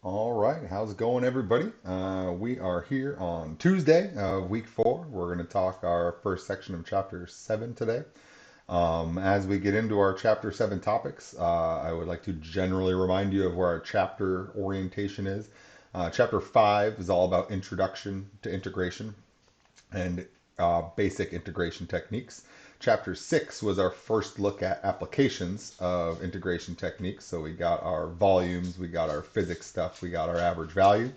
All right, how's it going, everybody? We are here on Tuesday of week 4. We're going to talk our first section of chapter 7 today. As we get into our chapter 7 topics, I would like to generally remind you of where our chapter orientation is. Chapter 5 is all about introduction to integration and basic integration techniques. Chapter 6 was our first look at applications of integration techniques. So we got our volumes, we got our physics stuff, we got our average value.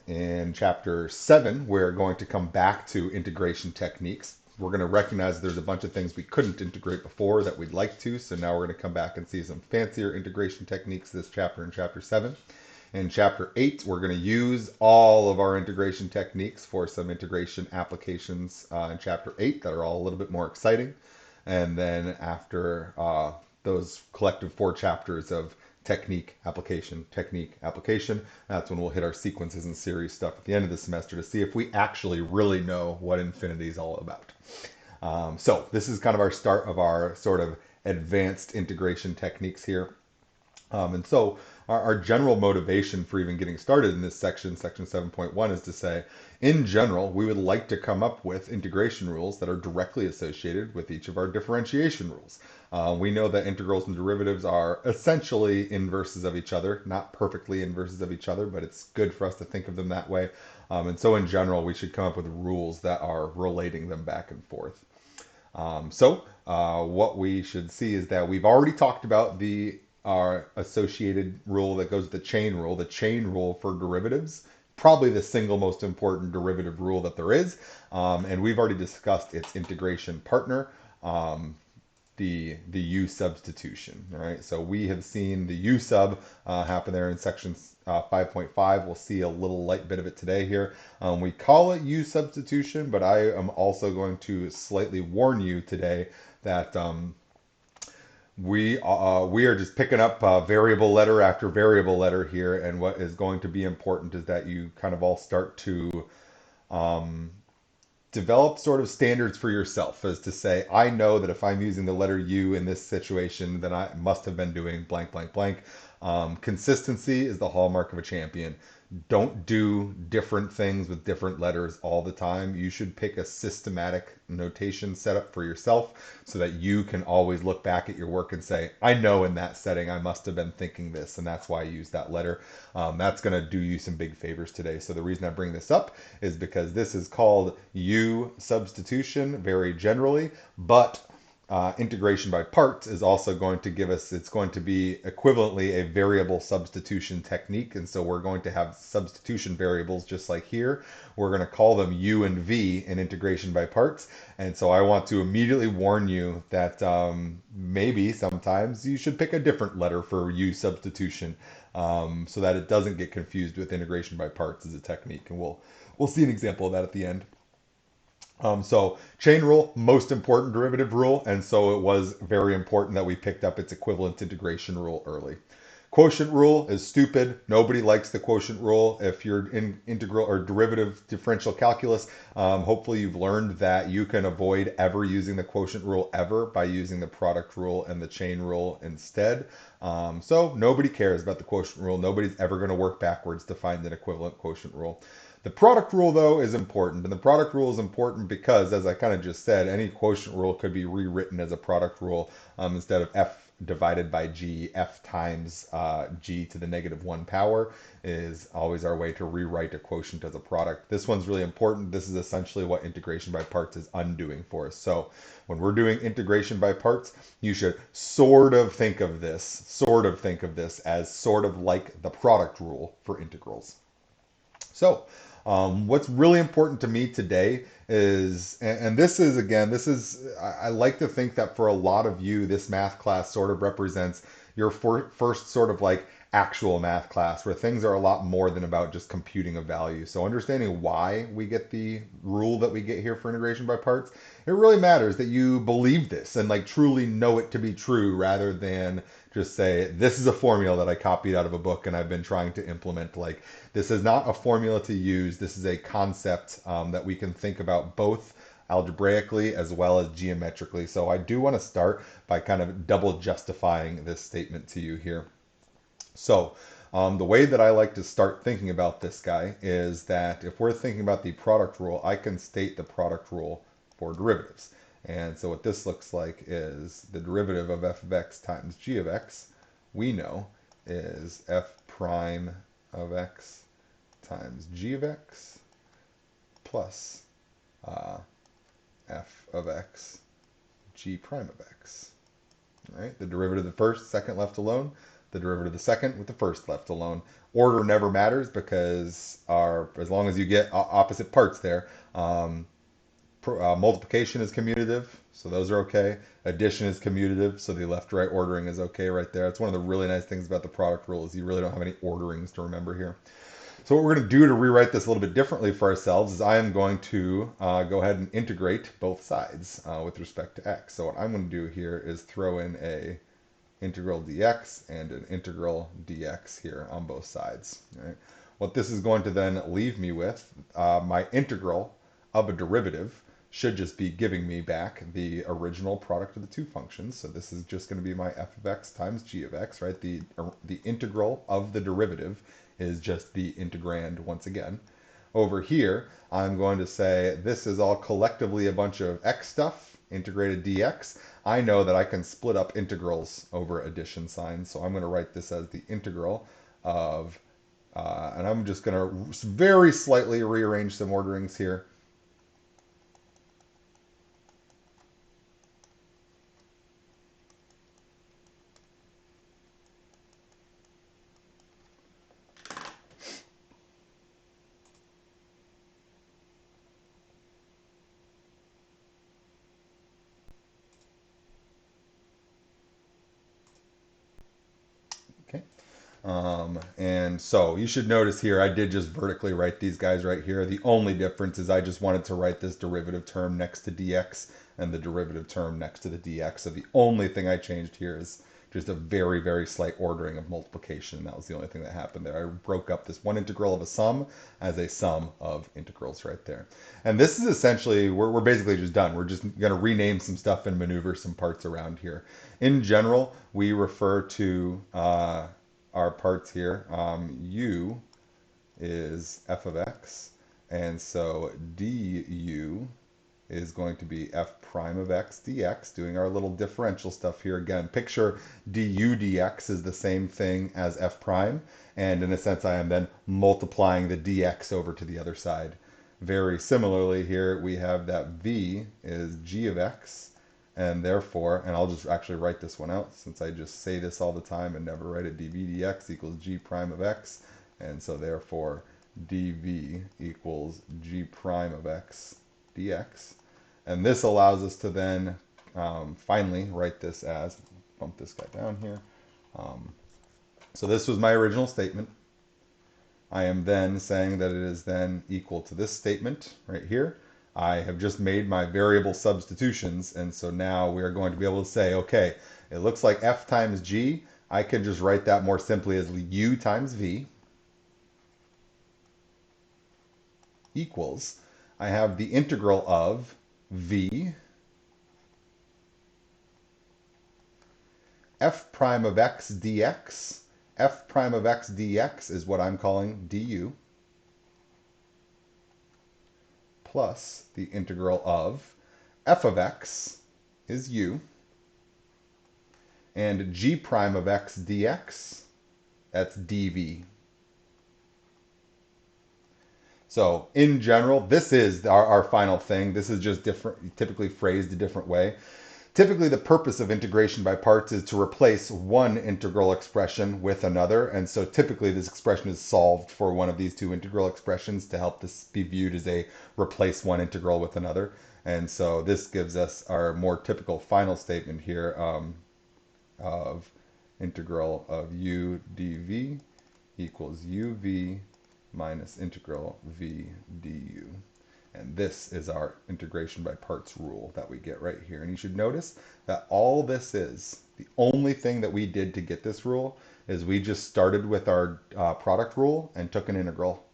In chapter 7, we're going to come back to integration techniques. We're going to recognize there's a bunch of things we couldn't integrate before that we'd like to. So now we're going to come back and see some fancier integration techniques this chapter in chapter 7. In chapter 8, we're going to use all of our integration techniques for some integration applications in chapter 8 that are all a little bit more exciting. And then after those collective 4 chapters of technique, application, that's when we'll hit our sequences and series stuff at the end of the semester to see if we actually really know what infinity is all about. So this is kind of our start of our sort of advanced integration techniques here. And so our general motivation for even getting started in this section 7.1, is to say, in general, we would like to come up with integration rules that are directly associated with each of our differentiation rules. We know that integrals and derivatives are essentially inverses of each other, not perfectly inverses of each other, but it's good for us to think of them that way. And so in general, we should come up with rules that are relating them back and forth. What we should see is that we've already talked about the our associated rule that goes with the chain rule for derivatives, probably the single most important derivative rule that there is. And we've already discussed its integration partner, um, the U substitution. All right, so we have seen the U sub happen there in section 5.5. We'll see a little light bit of it today here. We call it U substitution, but I am also going to slightly warn you today that we are just picking up variable letter after variable letter here, and what is going to be important is that you kind of all start to um, develop sort of standards for yourself, as to say, I know that if I'm using the letter U in this situation, then I must have been doing blank, blank, blank. Consistency is the hallmark of a champion. Don't do different things with different letters all the time. You should pick a systematic notation setup for yourself so that you can always look back at your work and say, I know in that setting I must have been thinking this, and that's why I used that letter. That's going to do you some big favors today. So the reason I bring this up is because this is called U substitution very generally, but integration by parts is also going to give us, it's going to be equivalently a variable substitution technique. And so we're going to have substitution variables just like here. We're going to call them U and V in integration by parts. And so I want to immediately warn you that maybe sometimes you should pick a different letter for U substitution, so that it doesn't get confused with integration by parts as a technique. And we'll see an example of that at the end. So chain rule, most important derivative rule, and so it was very important that we picked up its equivalent integration rule early. Quotient rule is stupid. Nobody likes the quotient rule. If you're in integral or derivative differential calculus, hopefully you've learned that you can avoid ever using the quotient rule ever by using the product rule and the chain rule instead. So nobody cares about the quotient rule. Nobody's ever going to work backwards to find an equivalent quotient rule. The product rule, though, is important. And the product rule is important because, as I kind of just said, any quotient rule could be rewritten as a product rule. Instead of f divided by g, f times g to the -1 power is always our way to rewrite a quotient as a product. This one's really important. This is essentially what integration by parts is undoing for us. So when we're doing integration by parts, you should sort of think of this as sort of like the product rule for integrals. So, what's really important to me today is, and this is, again, I like to think that for a lot of you, this math class sort of represents your first sort of like actual math class where things are a lot more than about just computing a value. So understanding why we get the rule that we get here for integration by parts, it really matters that you believe this and like truly know it to be true, rather than just say, this is a formula that I copied out of a book and I've been trying to implement. Like, this is not a formula to use. This is a concept that we can think about both algebraically as well as geometrically. So I do want to start by kind of double justifying this statement to you here. So The way that I like to start thinking about this guy is that if we're thinking about the product rule, I can state the product rule for derivatives. And so what this looks like is the derivative of f of x times g of x, we know, is f prime of x times g of x plus uh, f of x g prime of x. All right? The derivative of the first, second left alone, the derivative of the second with the first left alone. Order never matters because as long as you get opposite parts there, multiplication is commutative, so those are okay. Addition is commutative, so the left-right ordering is okay right there. It's one of the really nice things about the product rule is you really don't have any orderings to remember here. So what we're going to do to rewrite this a little bit differently for ourselves is I am going to go ahead and integrate both sides with respect to x. So what I'm going to do here is throw in a integral dx and an integral dx here on both sides. All right? What this is going to then leave me with, my integral of a derivative should just be giving me back the original product of the two functions. So this is just going to be my f of x times g of x, right? The integral of the derivative is just the integrand once again. Over here, I'm going to say this is all collectively a bunch of x stuff, integrated dx. I know that I can split up integrals over addition signs, so I'm going to write this as the integral of, and I'm just going to very slightly rearrange some orderings here. Okay. And so you should notice here, I did just vertically write these guys right here. The only difference is I just wanted to write this derivative term next to dx and the derivative term next to the dx. So the only thing I changed here is just a very, very slight ordering of multiplication. That was the only thing that happened there. I broke up this one integral of a sum as a sum of integrals right there. And this is essentially, we're basically just done. We're just going to rename some stuff and maneuver some parts around here. In general, we refer to our parts here. U is f of x, and so du is going to be f prime of x dx, doing our little differential stuff here again. Picture du dx is the same thing as f prime, and in a sense I am then multiplying the dx over to the other side. Very similarly here, we have that v is g of x, and therefore, and I'll just actually write this one out since I just say this all the time and never write it, dv dx equals g prime of x, and so therefore dv equals g prime of x dx. And this allows us to then finally write this as, bump this guy down here. So this was my original statement. I am then saying that it is then equal to this statement right here. I have just made my variable substitutions, and so now we are going to be able to say, okay, it looks like f times g. I can just write that more simply as u times v equals, I have the integral of v f prime of x dx. F prime of x dx is what I'm calling du, plus the integral of f of x is u, and g prime of x dx, that's dv. So in general, this is our final thing. This is just different, typically phrased a different way. Typically, the purpose of integration by parts is to replace one integral expression with another. And so typically this expression is solved for one of these two integral expressions to help this be viewed as a replace one integral with another. And so this gives us our more typical final statement here of integral of u dv equals uv minus integral v du. And this is our integration by parts rule that we get right here. And you should notice that all this is, the only thing that we did to get this rule is we just started with our product rule and took an integral.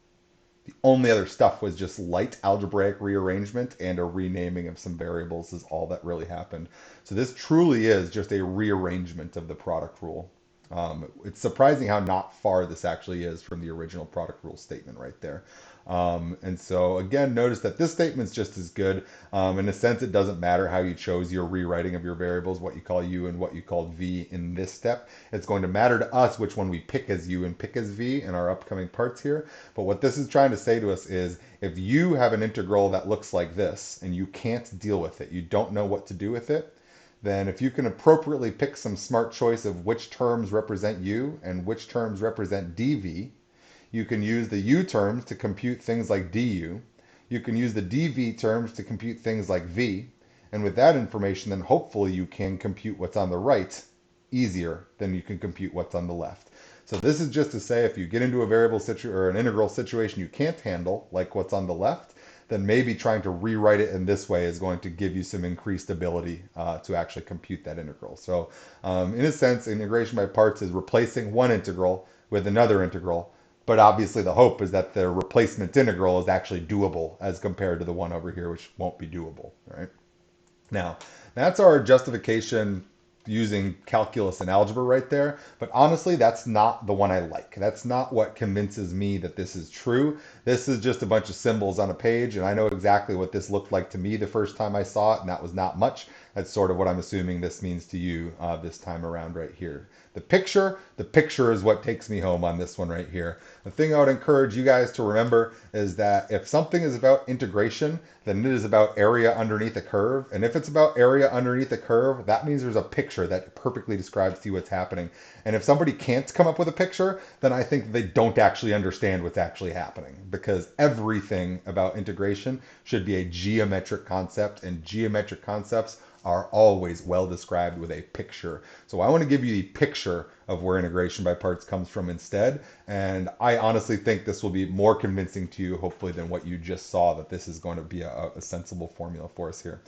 The only other stuff was just light algebraic rearrangement and a renaming of some variables is all that really happened. So this truly is just a rearrangement of the product rule. It's surprising how not far this actually is from the original product rule statement right there. And so again, notice that this statement is just as good. In a sense, it doesn't matter how you chose your rewriting of your variables, what you call u and what you call v in this step. It's going to matter to us which one we pick as u and pick as v in our upcoming parts here. But what this is trying to say to us is if you have an integral that looks like this and you can't deal with it, you don't know what to do with it, then if you can appropriately pick some smart choice of which terms represent u and which terms represent dv, you can use the u terms to compute things like du. You can use the dv terms to compute things like v. And with that information, then hopefully you can compute what's on the right easier than you can compute what's on the left. So this is just to say if you get into a variable or an integral situation you can't handle, like what's on the left, then maybe trying to rewrite it in this way is going to give you some increased ability to actually compute that integral. So in a sense, integration by parts is replacing one integral with another integral, but obviously the hope is that the replacement integral is actually doable as compared to the one over here, which won't be doable, right? Now, that's our justification using calculus and algebra right there. But honestly, that's not the one I like. That's not what convinces me that this is true. This is just a bunch of symbols on a page, and I know exactly what this looked like to me the first time I saw it, and that was not much. That's sort of what I'm assuming this means to you this time around right here. The picture is what takes me home on this one right here. The thing I would encourage you guys to remember is that if something is about integration, then it is about area underneath a curve. And if it's about area underneath a curve, that means there's a picture that perfectly describes to you what's happening. And if somebody can't come up with a picture, then I think they don't actually understand what's actually happening, because everything about integration should be a geometric concept, and geometric concepts are always well described with a picture. So I want to give you the picture of where integration by parts comes from instead. And I honestly think this will be more convincing to you, hopefully, than what you just saw, that this is going to be a sensible formula for us here.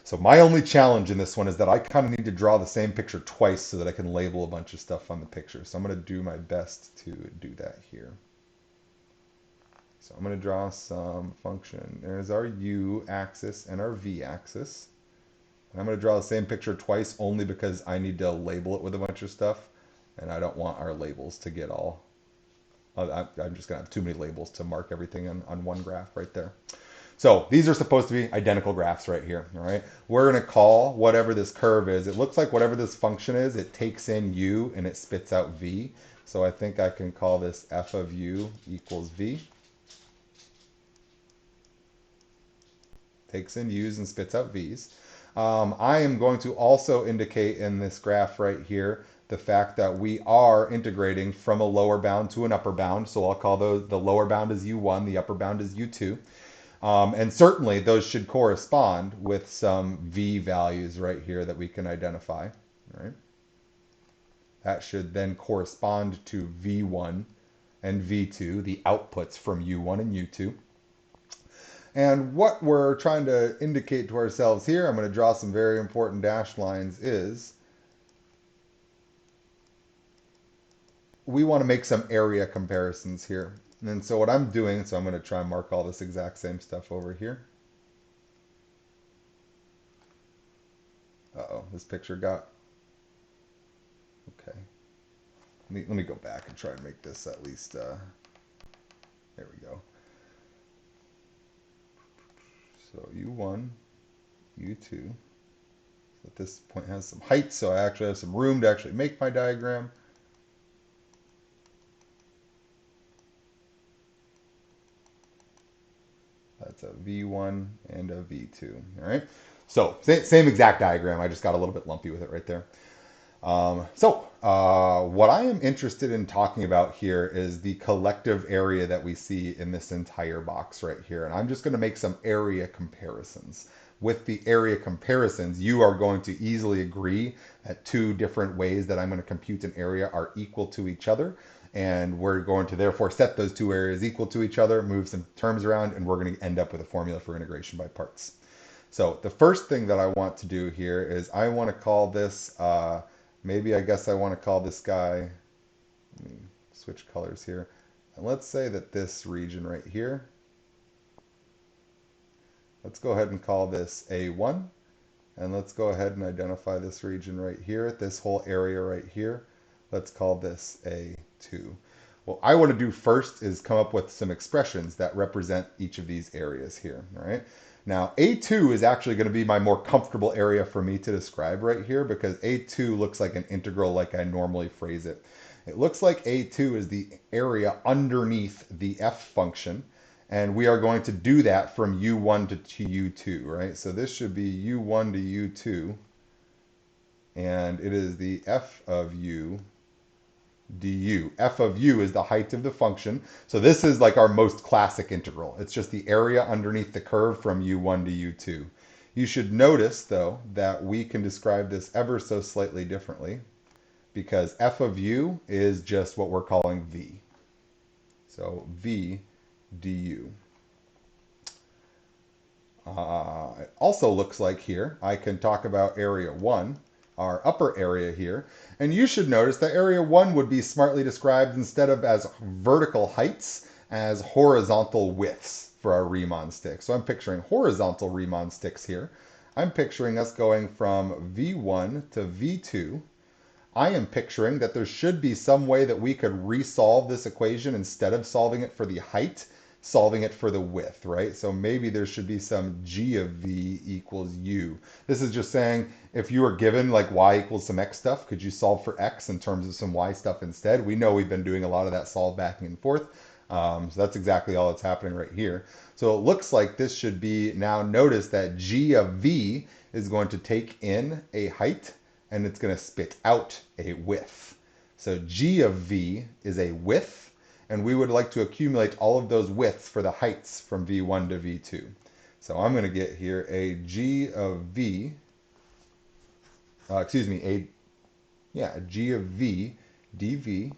So my only challenge in this one is that I kind of need to draw the same picture twice so that I can label a bunch of stuff on the picture. So I'm going to do my best to do that here. So I'm going to draw some function. There's our u axis and our v axis. And I'm going to draw the same picture twice only because I need to label it with a bunch of stuff, and I don't want our labels to get all... I'm just going to have too many labels to mark everything on one graph right there. So these are supposed to be identical graphs right here, all right? We're going to call whatever this curve is. It looks like whatever this function is, it takes in u and it spits out v. So I think I can call this f of u equals v. Takes in u's and spits out v's. I am going to also indicate in this graph right here the fact that we are integrating from a lower bound to an upper bound. So I'll call the lower bound is u1, the upper bound is u2. And certainly those should correspond with some v values right here that we can identify. Right? That should then correspond to v1 and v2, the outputs from u1 and u2. And what we're trying to indicate to ourselves here, I'm going to draw some very important dashed lines, is we want to make some area comparisons here. And so what I'm doing, so I'm going to try and mark all this exact same stuff over here. Uh-oh, this picture got... Okay. Let me go back and try and make this at least... There we go. So u1, u2. At this point has some height, so I actually have some room to actually make my diagram. That's a V1 and a V2, all right? So same exact diagram, I just got a little bit lumpy with it right there. What I am interested in talking about here is the collective area that we see in this entire box right here. And I'm just going to make some area comparisons. With the area comparisons, you are going to easily agree that two different ways that I'm going to compute an area are equal to each other. And we're going to therefore set those two areas equal to each other, move some terms around, and we're going to end up with a formula for integration by parts. So the first thing that I want to do here is I want to call this... maybe I guess I want to call this guy, let me switch colors here. And let's say that this region right here, let's go ahead and call this A1. And let's go ahead and identify this region right here, this whole area right here. Let's call this A2. What I want to do first is come up with some expressions that represent each of these areas here, all right? Now, A2 is actually going to be my more comfortable area for me to describe right here because A2 looks like an integral like I normally phrase it. It looks like A2 is the area underneath the f function, and we are going to do that from u1 to u2, right? So this should be u1 to u2, and it is the f of u du. F of u is the height of the function. So this is like our most classic integral. It's just the area underneath the curve from u1 to u2. You should notice, though, that we can describe this ever so slightly differently because f of u is just what we're calling v. So v du. It also looks like here I can talk about area 1, our upper area here, and you should notice that area 1 would be smartly described instead of as vertical heights as horizontal widths for our Riemann stick. So I'm picturing horizontal Riemann sticks here. I'm picturing us going from V1 to V2. I am picturing that there should be some way that we could resolve this equation instead of solving it for the height, solving it for the width, right? So maybe there should be some g of v equals u. This is just saying if you were given like y equals some x stuff, could you solve for x in terms of some y stuff instead? We know we've been doing a lot of that solve back and forth. So that's exactly all that's happening right here. So it looks like this should be, now notice that g of v is going to take in a height and it's going to spit out a width. So g of v is a width, and we would like to accumulate all of those widths for the heights from v1 to v2. So I'm going to get here a g of v, a g of v dv.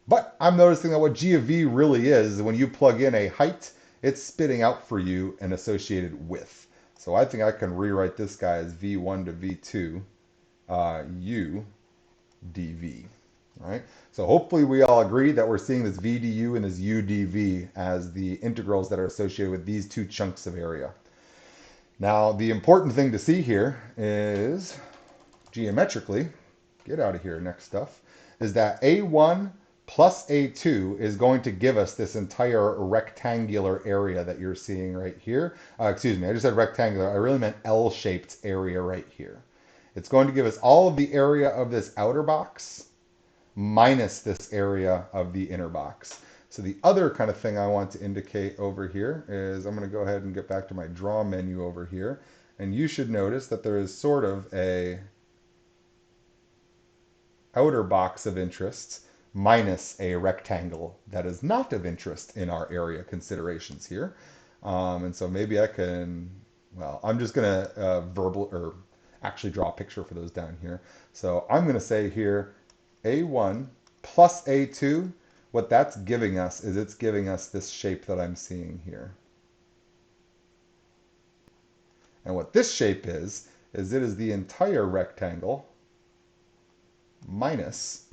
But I'm noticing that what g of v really is, when you plug in a height, it's spitting out for you an associated width. So I think I can rewrite this guy as v1 to v2 u dv. All right? So hopefully we all agree that we're seeing this v du and this u dv as the integrals that are associated with these two chunks of area. Now, the important thing to see here is, geometrically, get out of here, next stuff, is that a1 plus a2 is going to give us this entire rectangular area that you're seeing right here. Excuse me, I just said rectangular. I really meant L-shaped area right here. It's going to give us all of the area of this outer box minus this area of the inner box. So the other kind of thing I want to indicate over here is I'm going to go ahead and get back to my draw menu over here. And you should notice that there is sort of a outer box of interest minus a rectangle that is not of interest in our area considerations here. And so maybe I can, well, I'm just going to actually draw a picture for those down here. So I'm going to say here, A1 plus A2, what that's giving us is it's giving us this shape that I'm seeing here. And what this shape is it is the entire rectangle minus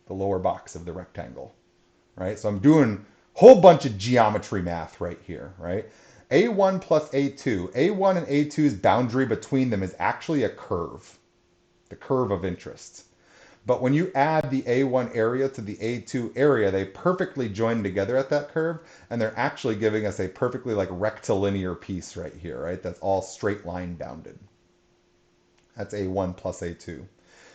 the lower box of the rectangle, right? So I'm doing a whole bunch of geometry math right here, right? A1 plus A2. A1 and A2's boundary between them is actually a curve, the curve of interest. But when you add the A1 area to the A2 area, they perfectly join together at that curve, and they're actually giving us a perfectly like rectilinear piece right here, right? That's all straight line bounded. That's A1 plus A2.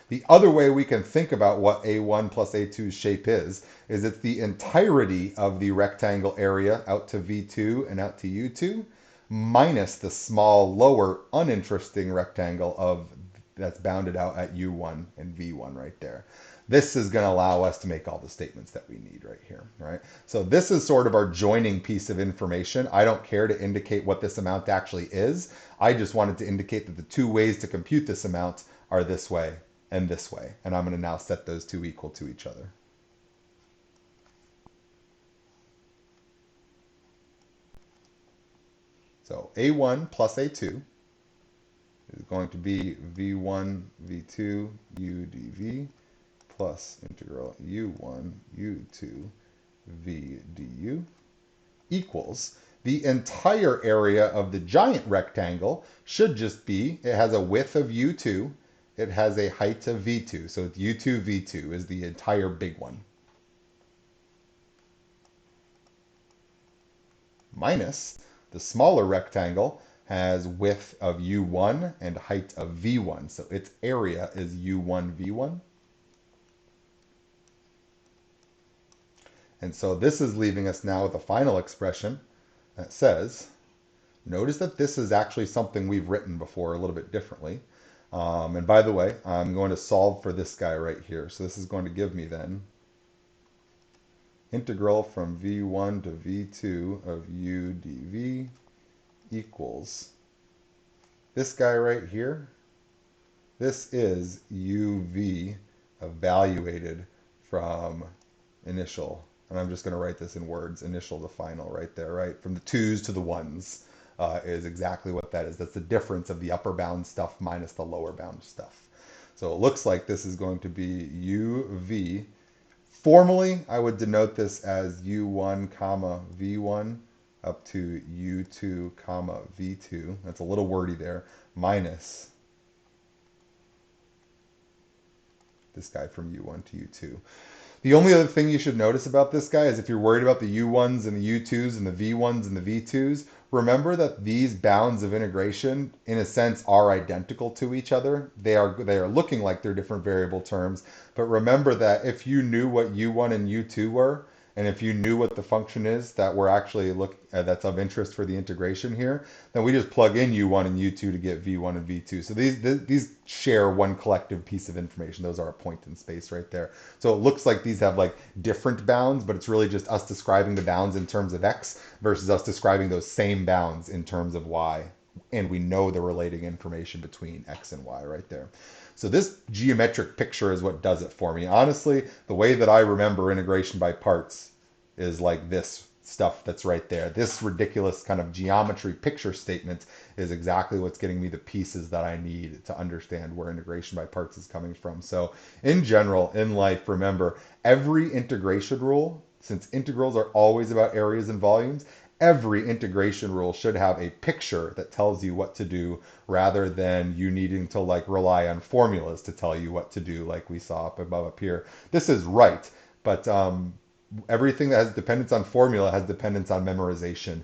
The other way we can think about what A1 plus A2's shape is it's the entirety of the rectangle area out to V2 and out to U2 minus the small lower uninteresting rectangle of that's bounded out at U1 and V1 right there. This is going to allow us to make all the statements that we need right here, right? So this is sort of our joining piece of information. I don't care to indicate what this amount actually is. I just wanted to indicate that the two ways to compute this amount are this way and this way. And I'm going to now set those two equal to each other. So A1 plus A2 is going to be V1, V2, U dV plus integral U1, U2, V du equals the entire area of the giant rectangle should just be, it has a width of U2 it has a height of v2. So u2, v2 is the entire big one. Minus the smaller rectangle has width of u1 and height of v1. So its area is u1, v1. And so this is leaving us now with a final expression that says, notice that this is actually something we've written before a little bit differently. And by the way, I'm going to solve for this guy right here. So this is going to give me then integral from v1 to v2 of u dv equals this guy right here. This is uv evaluated from initial. And I'm just going to write this in words, initial to final right there, right? From the 2's to the 1's is exactly what that is. That's the difference of the upper bound stuff minus the lower bound stuff. So it looks like this is going to be uv. Formally, I would denote this as u1 comma v1 up to u2 comma v2. That's a little wordy there. Minus this guy from u1 to u2. The only other thing you should notice about this guy is if you're worried about the U1s and the U2s and the V1s and the V2s, remember that these bounds of integration, in a sense, are identical to each other. They are looking like they're different variable terms, but remember that if you knew what U1 and U2 were, and if you knew what the function is that we're actually that's of interest for the integration here, then we just plug in U1 and U2 to get V1 and V2. So these share one collective piece of information. Those are a point in space right there. So it looks like these have like different bounds, but it's really just us describing the bounds in terms of X versus us describing those same bounds in terms of Y. And we know the relating information between X and Y right there. So this geometric picture is what does it for me. Honestly, the way that I remember integration by parts is like this stuff that's right there. This ridiculous kind of geometry picture statement is exactly what's getting me the pieces that I need to understand where integration by parts is coming from. So in general, in life, remember, every integration rule, since integrals are always about areas and volumes, every integration rule should have a picture that tells you what to do rather than you needing to like rely on formulas to tell you what to do like we saw up above up here. This is right, but everything that has dependence on formula has dependence on memorization.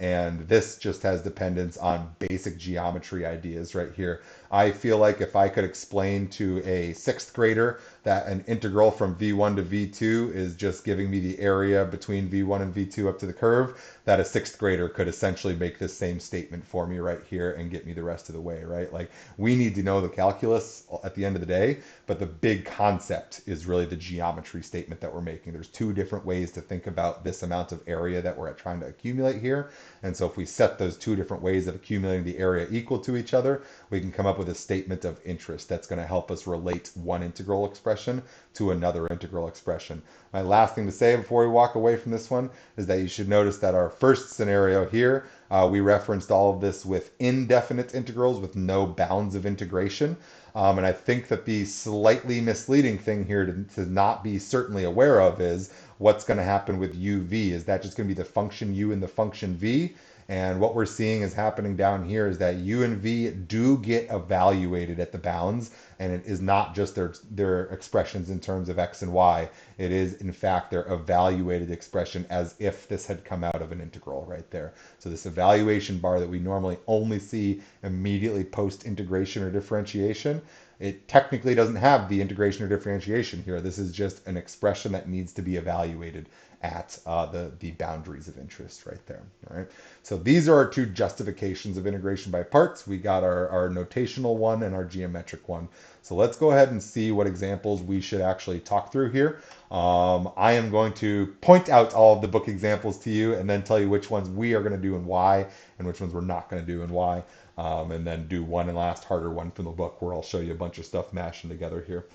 And this just has dependence on basic geometry ideas right here. I feel like if I could explain to a sixth grader that an integral from v1 to v2 is just giving me the area between v1 and v2 up to the curve, that a sixth grader could essentially make this same statement for me right here and get me the rest of the way, right? Like we need to know the calculus at the end of the day, but the big concept is really the geometry statement that we're making. There's two different ways to think about this amount of area that we're trying to accumulate here. And so if we set those two different ways of accumulating the area equal to each other, we can come up with a statement of interest that's going to help us relate one integral expression to another integral expression. My last thing to say before we walk away from this one is that you should notice that our first scenario here, we referenced all of this with indefinite integrals with no bounds of integration. And I think that the slightly misleading thing here to not be certainly aware of is what's going to happen with uv. Is that just going to be the function u and the function v? And what we're seeing is happening down here is that u and v do get evaluated at the bounds, and it is not just their expressions in terms of x and y. It is, in fact, their evaluated expression as if this had come out of an integral right there. So this evaluation bar that we normally only see immediately post-integration or differentiation, it technically doesn't have the integration or differentiation here. This is just an expression that needs to be evaluated at the boundaries of interest right there. All right. So these are our two justifications of integration by parts. We got our notational one and our geometric one. So let's go ahead and see what examples we should actually talk through here. I am going to point out all of the book examples to you and then tell you which ones we are going to do and why, and which ones we're not going to do and why. And then do one and last harder one from the book where I'll show you a bunch of stuff mashing together here.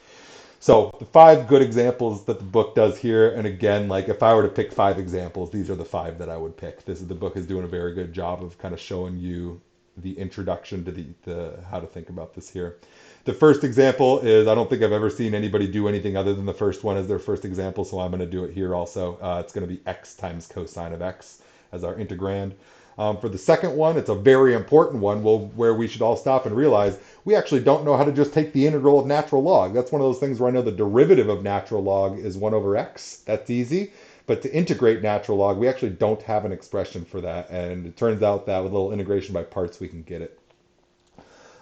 So the 5 good examples that the book does here, and again, like if I were to pick 5 examples, these are the 5 that I would pick. The book is doing a very good job of kind of showing you the introduction to the how to think about this here. The first example is, I don't think I've ever seen anybody do anything other than the first one as their first example, so I'm going to do it here also. It's going to be x times cosine of x. as our integrand. For the second one, it's a very important one where we should all stop and realize we actually don't know how to just take the integral of natural log. That's one of those things where I know the derivative of natural log is 1 over x. That's easy. But to integrate natural log, we actually don't have an expression for that. And it turns out that with a little integration by parts, we can get it.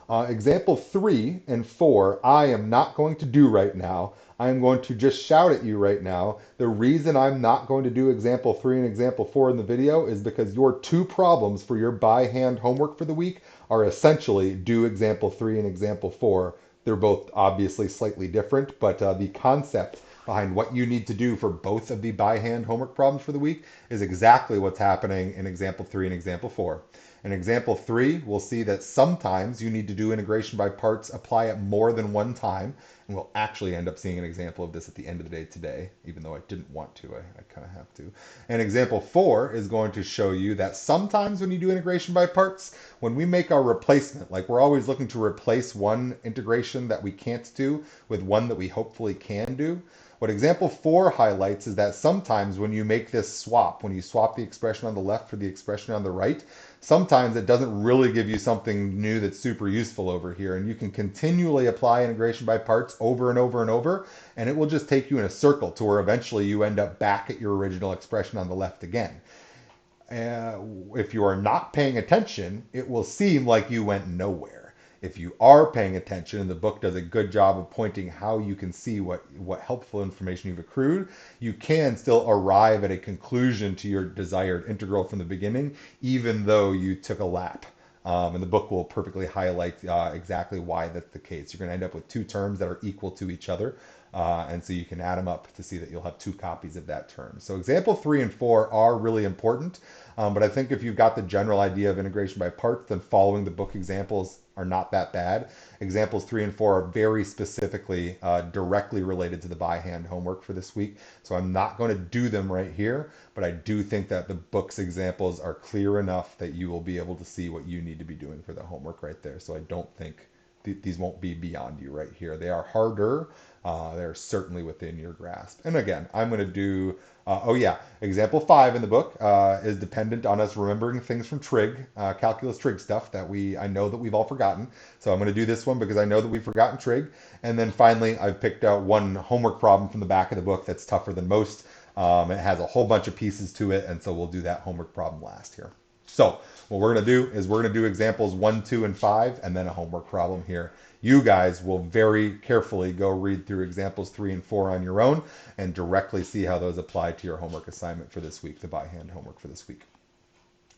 Example 3 and 4, I am not going to do right now. I'm going to just shout at you right now. The reason I'm not going to do example 3 and example 4 in the video is because your two problems for your by hand homework for the week are essentially do example 3 and example 4. They're both obviously slightly different, but the concept behind what you need to do for both of the by hand homework problems for the week is exactly what's happening in example 3 and example 4. In example 3, we'll see that sometimes you need to do integration by parts, apply it more than one time, and we'll actually end up seeing an example of this at the end of the day today, even though I didn't want to, I kind of have to. And example 4 is going to show you that sometimes when you do integration by parts, when we make our replacement, like we're always looking to replace one integration that we can't do with one that we hopefully can do. What example 4 highlights is that sometimes when you make this swap, when you swap the expression on the left for the expression on the right, sometimes it doesn't really give you something new that's super useful over here. And you can continually apply integration by parts over and over and over, and it will just take you in a circle to where eventually you end up back at your original expression on the left again. If you are not paying attention, it will seem like you went nowhere. If you are paying attention, and the book does a good job of pointing how you can see what helpful information you've accrued, you can still arrive at a conclusion to your desired integral from the beginning, even though you took a lap. And the book will perfectly highlight exactly why that's the case. You're going to end up with two terms that are equal to each other. And so you can add them up to see that you'll have two copies of that term. So example 3 and 4 are really important. But I think if you've got the general idea of integration by parts, then following the book examples are not that bad. Examples 3 and 4 are very specifically directly related to the by hand homework for this week. So I'm not going to do them right here, but I do think that the book's examples are clear enough that you will be able to see what you need to be doing for the homework right there. So I don't think these won't be beyond you right here. They are harder. They're certainly within your grasp. And again, I'm going to do, example 5 in the book is dependent on us remembering things from trig, calculus trig stuff that I know that we've all forgotten. So I'm going to do this one because I know that we've forgotten trig. And then finally, I've picked out one homework problem from the back of the book that's tougher than most. It has a whole bunch of pieces to it, and so we'll do that homework problem last here. So what we're going to do is we're going to do examples 1, 2, and 5, and then a homework problem here. You guys will very carefully go read through examples 3 and 4 on your own and directly see how those apply to your homework assignment for this week, the by hand homework for this week.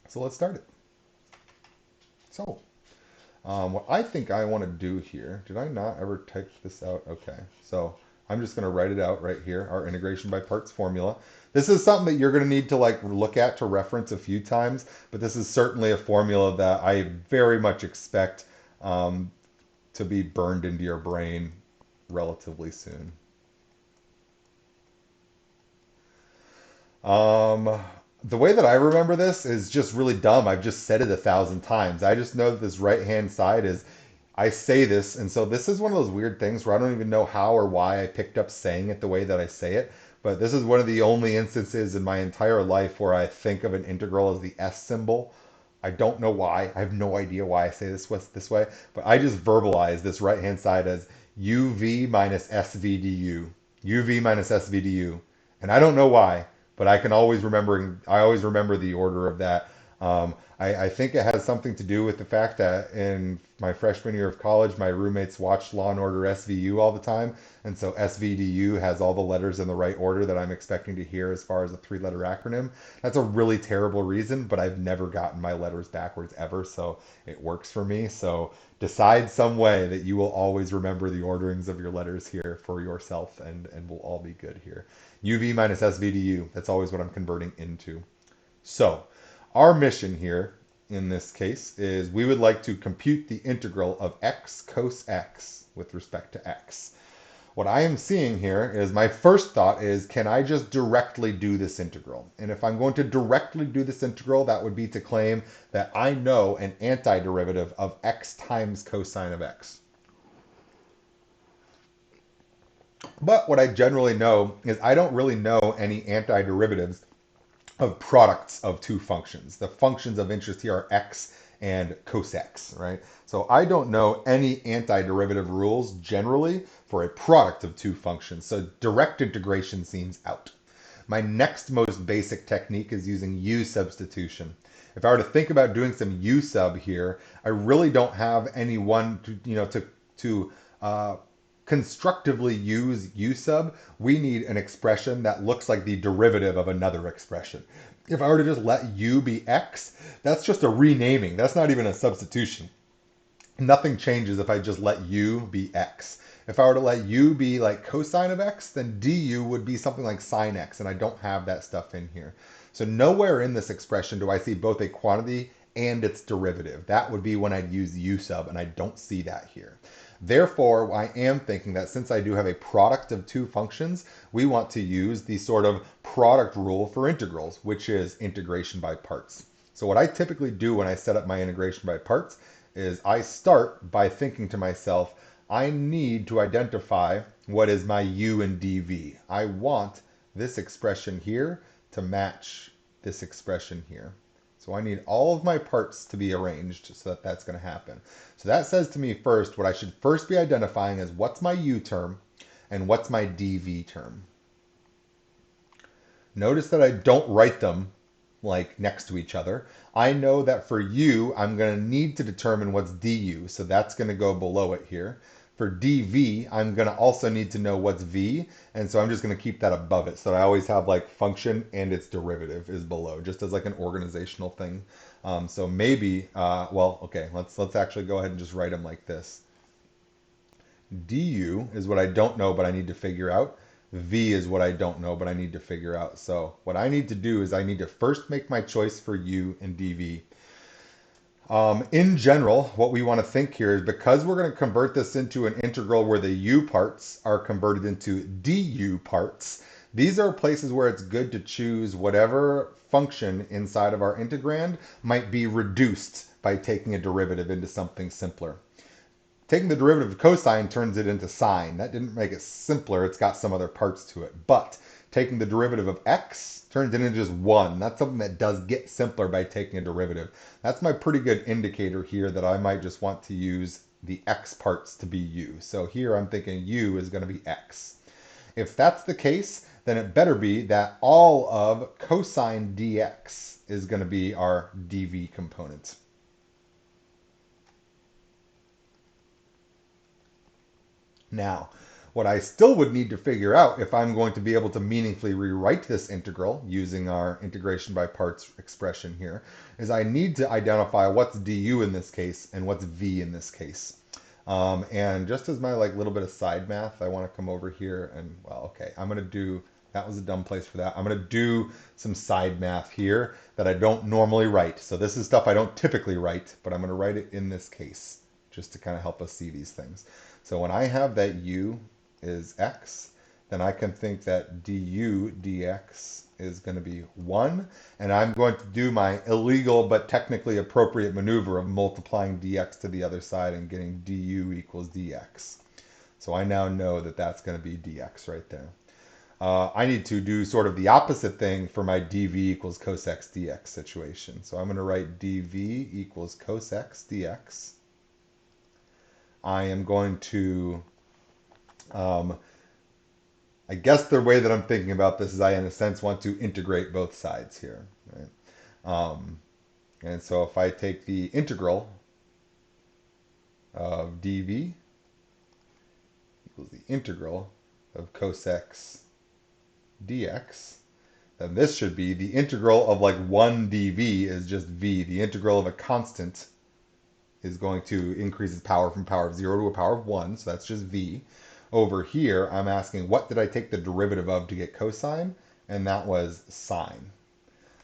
So let's start it. So what I think I want to do here, did I not ever type this out? Okay, so I'm just going to write it out right here, our integration by parts formula. This is something that you're going to need to look at to reference a few times, but this is certainly a formula that I very much expect to be burned into your brain relatively soon. The way that I remember this is just really dumb. I've just said it 1,000 times. I just know that this right-hand side is, I say this, and so this is one of those weird things where I don't even know how or why I picked up saying it the way that I say it, but this is one of the only instances in my entire life where I think of an integral as the S symbol. I don't know why. I have no idea why I say this way, but I just verbalize this right-hand side as UV minus SV du. UV minus SV du. And I don't know why, but I always remember the order of that. I think it has something to do with the fact that in my freshman year of college, my roommates watched Law and Order SVU all the time. And so SVDU has all the letters in the right order that I'm expecting to hear as far as a 3-letter acronym. That's a really terrible reason, but I've never gotten my letters backwards ever, so it works for me. So decide some way that you will always remember the orderings of your letters here for yourself, and we'll all be good here. UV minus SVDU, that's always what I'm converting into. So our mission here in this case is we would like to compute the integral of x cos x with respect to x. What I am seeing here is my first thought is, can I just directly do this integral? And if I'm going to directly do this integral, that would be to claim that I know an antiderivative of x times cosine of x. But what I generally know is I don't really know any antiderivatives of products of two functions. The functions of interest here are x and cos x, right? So I don't know any antiderivative rules generally for a product of two functions. So direct integration seems out. My next most basic technique is using u substitution. If I were to think about doing some u sub here, I really don't have any one to constructively use u sub. We need an expression that looks like the derivative of another expression. If I were to just let u be x, that's just a renaming. That's not even a substitution. Nothing changes if I just let u be x. If I were to let u be like cosine of x, then du would be something like sine x, and I don't have that stuff in here. So nowhere in this expression do I see both a quantity and its derivative. That would be when I'd use u sub, and I don't see that here. Therefore, I am thinking that since I do have a product of two functions, we want to use the sort of product rule for integrals, which is integration by parts. So what I typically do when I set up my integration by parts is I start by thinking to myself, I need to identify what is my u and dv. I want this expression here to match this expression here. So I need all of my parts to be arranged so that that's going to happen. So that says to me first, what I should first be identifying is what's my u term and what's my dv term. Notice that I don't write them like next to each other. I know that for u, I'm going to need to determine what's du, so that's going to go below it here. For dv, I'm going to also need to know what's v, and so I'm just going to keep that above it. So I always have like function and its derivative is below, just as like an organizational thing. So maybe, well, okay, let's actually go ahead and just write them like this. Du is what I don't know, but I need to figure out. V is what I don't know, but I need to figure out. So what I need to do is I need to first make my choice for u and dv. In general, what we want to think here is because we're going to convert this into an integral where the u parts are converted into du parts, these are places where it's good to choose whatever function inside of our integrand might be reduced by taking a derivative into something simpler. Taking the derivative of cosine turns it into sine. That didn't make it simpler. It's got some other parts to it. But taking the derivative of x turns it into just 1. That's something that does get simpler by taking a derivative. That's my pretty good indicator here that I might just want to use the x parts to be u. So here I'm thinking u is going to be x. If that's the case, then it better be that all of cosine dx is going to be our dv component. Now, what I still would need to figure out if I'm going to be able to meaningfully rewrite this integral using our integration by parts expression here is I need to identify what's du in this case and what's v in this case. And just as my like little bit of side math, I want to come over here and, well, okay, I'm going to do, that was a dumb place for that. I'm going to do some side math here that I don't normally write. So this is stuff I don't typically write, but I'm going to write it in this case just to kind of help us see these things. So when I have that u is x, then I can think that du dx is going to be 1, and I'm going to do my illegal but technically appropriate maneuver of multiplying dx to the other side and getting du equals dx. So I now know that that's going to be dx right there. I need to do sort of the opposite thing for my dv equals cos x dx situation. So I'm going to write dv equals cos x dx. I am going to, I guess the way that I'm thinking about this is I, in a sense, want to integrate both sides here. Right? And so if I take the integral of dv equals the integral of cos x dx, then this should be the integral of like 1 dv is just v. The integral of a constant is going to increase its power from power of 0 to a power of 1, so that's just v. Over here, I'm asking what did I take the derivative of to get cosine, and that was sine.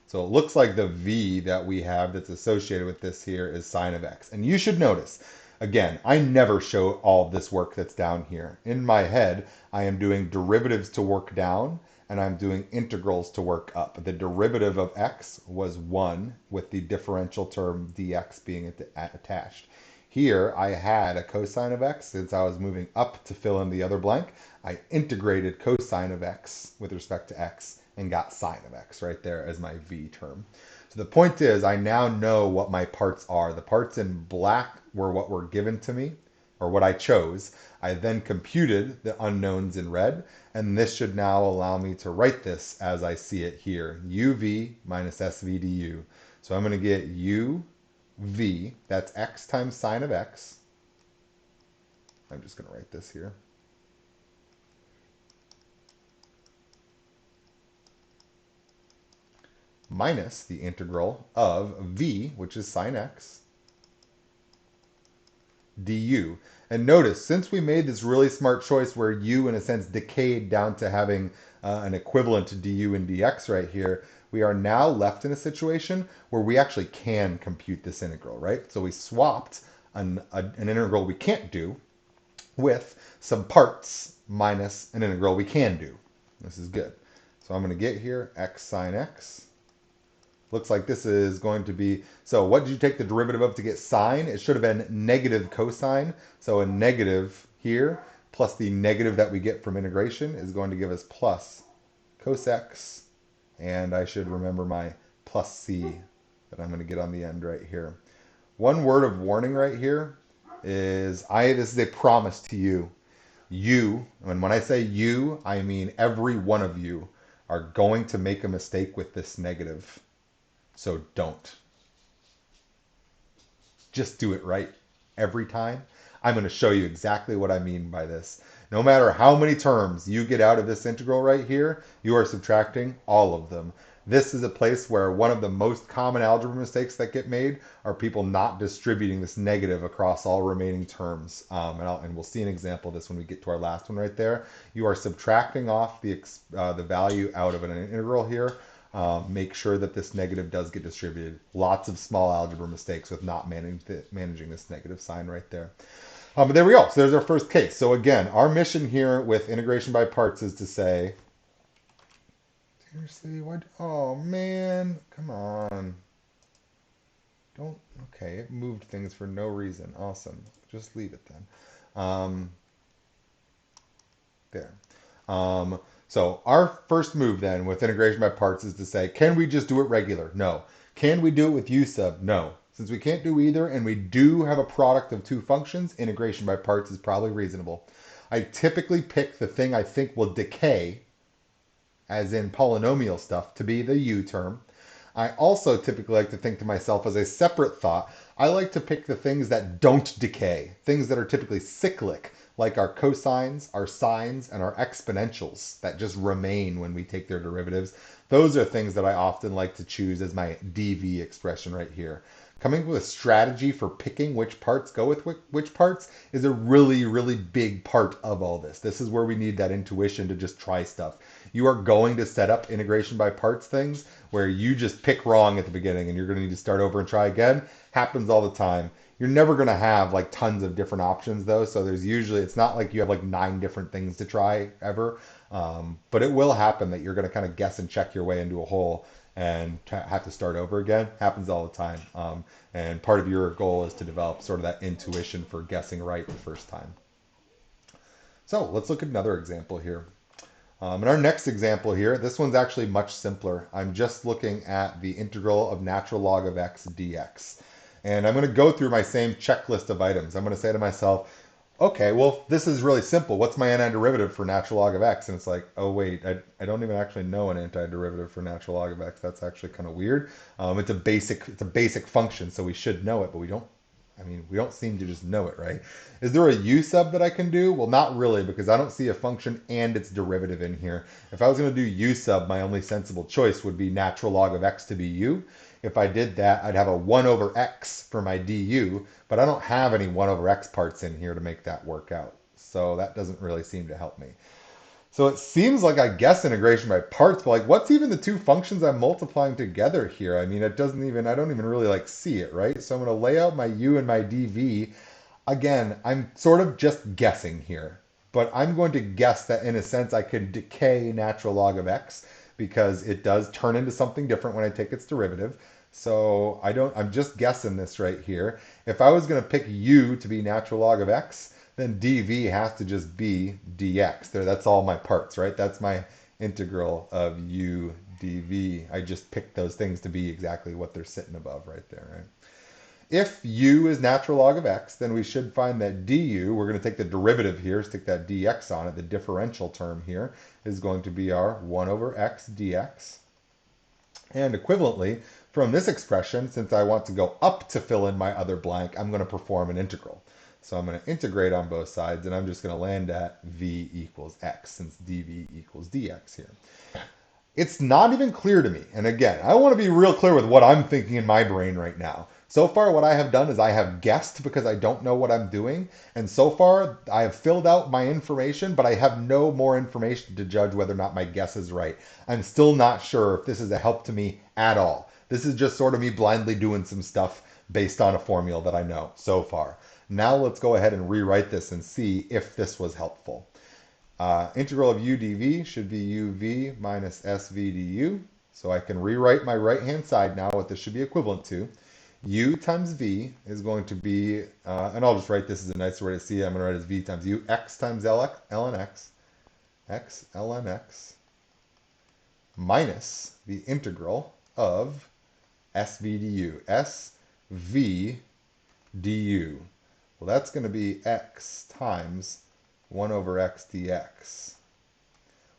So it looks like the v that we have that's associated with this here is sine of x. And you should notice, again, I never show all of this work that's down here. In my head, I am doing derivatives to work down, and I'm doing integrals to work up. The derivative of x was 1, with the differential term dx being attached. Here, I had a cosine of x. Since I was moving up to fill in the other blank, I integrated cosine of x with respect to x, and got sine of x right there as my v term. So the point is I now know what my parts are. The parts in black were what were given to me, or what I chose. I then computed the unknowns in red, and this should now allow me to write this as I see it here, uv minus sv du. So I'm going to get uv, that's x times sine of x. I'm just going to write this here. Minus the integral of v, which is sine x, du. And notice, since we made this really smart choice where u, in a sense, decayed down to having an equivalent to du and dx right here, we are now left in a situation where we actually can compute this integral, right? So we swapped an integral we can't do with some parts minus an integral we can do. This is good. So I'm going to get here x sine x. Looks like this is going to be, so what did you take the derivative of to get sine? It should have been negative cosine. So a negative here plus the negative that we get from integration is going to give us plus cos x. And I should remember my plus c that I'm going to get on the end right here. One word of warning right here is this is a promise to you. You, and when I say you, I mean every one of you are going to make a mistake with this negative. So don't. Just do it right every time. I'm going to show you exactly what I mean by this. No matter how many terms you get out of this integral right here, you are subtracting all of them. This is a place where one of the most common algebra mistakes that get made are people not distributing this negative across all remaining terms. And we'll see an example of this when we get to our last one right there. You are subtracting off the value out of an integral here. Make sure that this negative does get distributed. Lots of small algebra mistakes with not managing this negative sign right there. But there we go. So there's our first case. So again, our mission here with integration by parts is to say, seriously, what? Oh man, come on. Don't, okay, it moved things for no reason. Awesome. Just leave it then. There. So our first move then with integration by parts is to say, can we just do it regular? No. Can we do it with u sub? No. Since we can't do either and we do have a product of two functions, integration by parts is probably reasonable. I typically pick the thing I think will decay, as in polynomial stuff, to be the u term. I also typically like to think to myself as a separate thought, I like to pick the things that don't decay, things that are typically cyclic, like our cosines, our sines, and our exponentials that just remain when we take their derivatives. Those are things that I often like to choose as my dv expression right here. Coming up with a strategy for picking which parts go with which parts is a really, really big part of all this. This is where we need that intuition to just try stuff. You are going to set up integration by parts things where you just pick wrong at the beginning and you're going to need to start over and try again. Happens all the time. You're never going to have like tons of different options though. So there's usually, it's not like you have like 9 different things to try ever. But it will happen that you're going to kind of guess and check your way into a hole and have to start over again. Happens all the time. And part of your goal is to develop sort of that intuition for guessing right the first time. So let's look at another example here. In our next example here, this one's actually much simpler. I'm just looking at the integral of natural log of x dx. And I'm going to go through my same checklist of items. I'm going to say to myself, okay, well, this is really simple. What's my antiderivative for natural log of x? And it's like, oh, wait, I don't even actually know an antiderivative for natural log of x. That's actually kind of weird. It's a basic function, so we should know it, but we don't seem to just know it, right? Is there a u sub that I can do? Well, not really, because I don't see a function and its derivative in here. If I was going to do u sub, my only sensible choice would be natural log of x to be u. If I did that, I'd have a 1 over x for my du, but I don't have any 1 over x parts in here to make that work out. So that doesn't really seem to help me. So it seems like I guess integration by parts, but like what's even the two functions I'm multiplying together here? I mean, I don't even really like see it, right? So I'm going to lay out my u and my dv. Again, I'm sort of just guessing here, but I'm going to guess that in a sense I could decay natural log of x because it does turn into something different when I take its derivative. So I'm just guessing this right here. If I was going to pick u to be natural log of x, then dv has to just be dx. That's all my parts, right? That's my integral of u dv. I just picked those things to be exactly what they're sitting above right there, right? If u is natural log of x, then we should find that du, we're going to take the derivative here, stick that dx on it. The differential term here is going to be our 1 over x dx. And equivalently, from this expression, since I want to go up to fill in my other blank, I'm going to perform an integral. So I'm going to integrate on both sides, and I'm just going to land at v equals x, since dv equals dx here. It's not even clear to me. And again, I want to be real clear with what I'm thinking in my brain right now. So far, what I have done is I have guessed because I don't know what I'm doing. And so far, I have filled out my information, but I have no more information to judge whether or not my guess is right. I'm still not sure if this is a help to me at all. This is just sort of me blindly doing some stuff based on a formula that I know so far. Now let's go ahead and rewrite this and see if this was helpful. Integral of u dv should be uv minus sv du. So I can rewrite my right-hand side now what this should be equivalent to. U times v is going to be, and I'll just write this as a nicer way to see it. I'm going to write it as v times u, x times ln x, x ln x, minus the integral of sv du, sv du. Well, that's going to be x times 1 over x dx.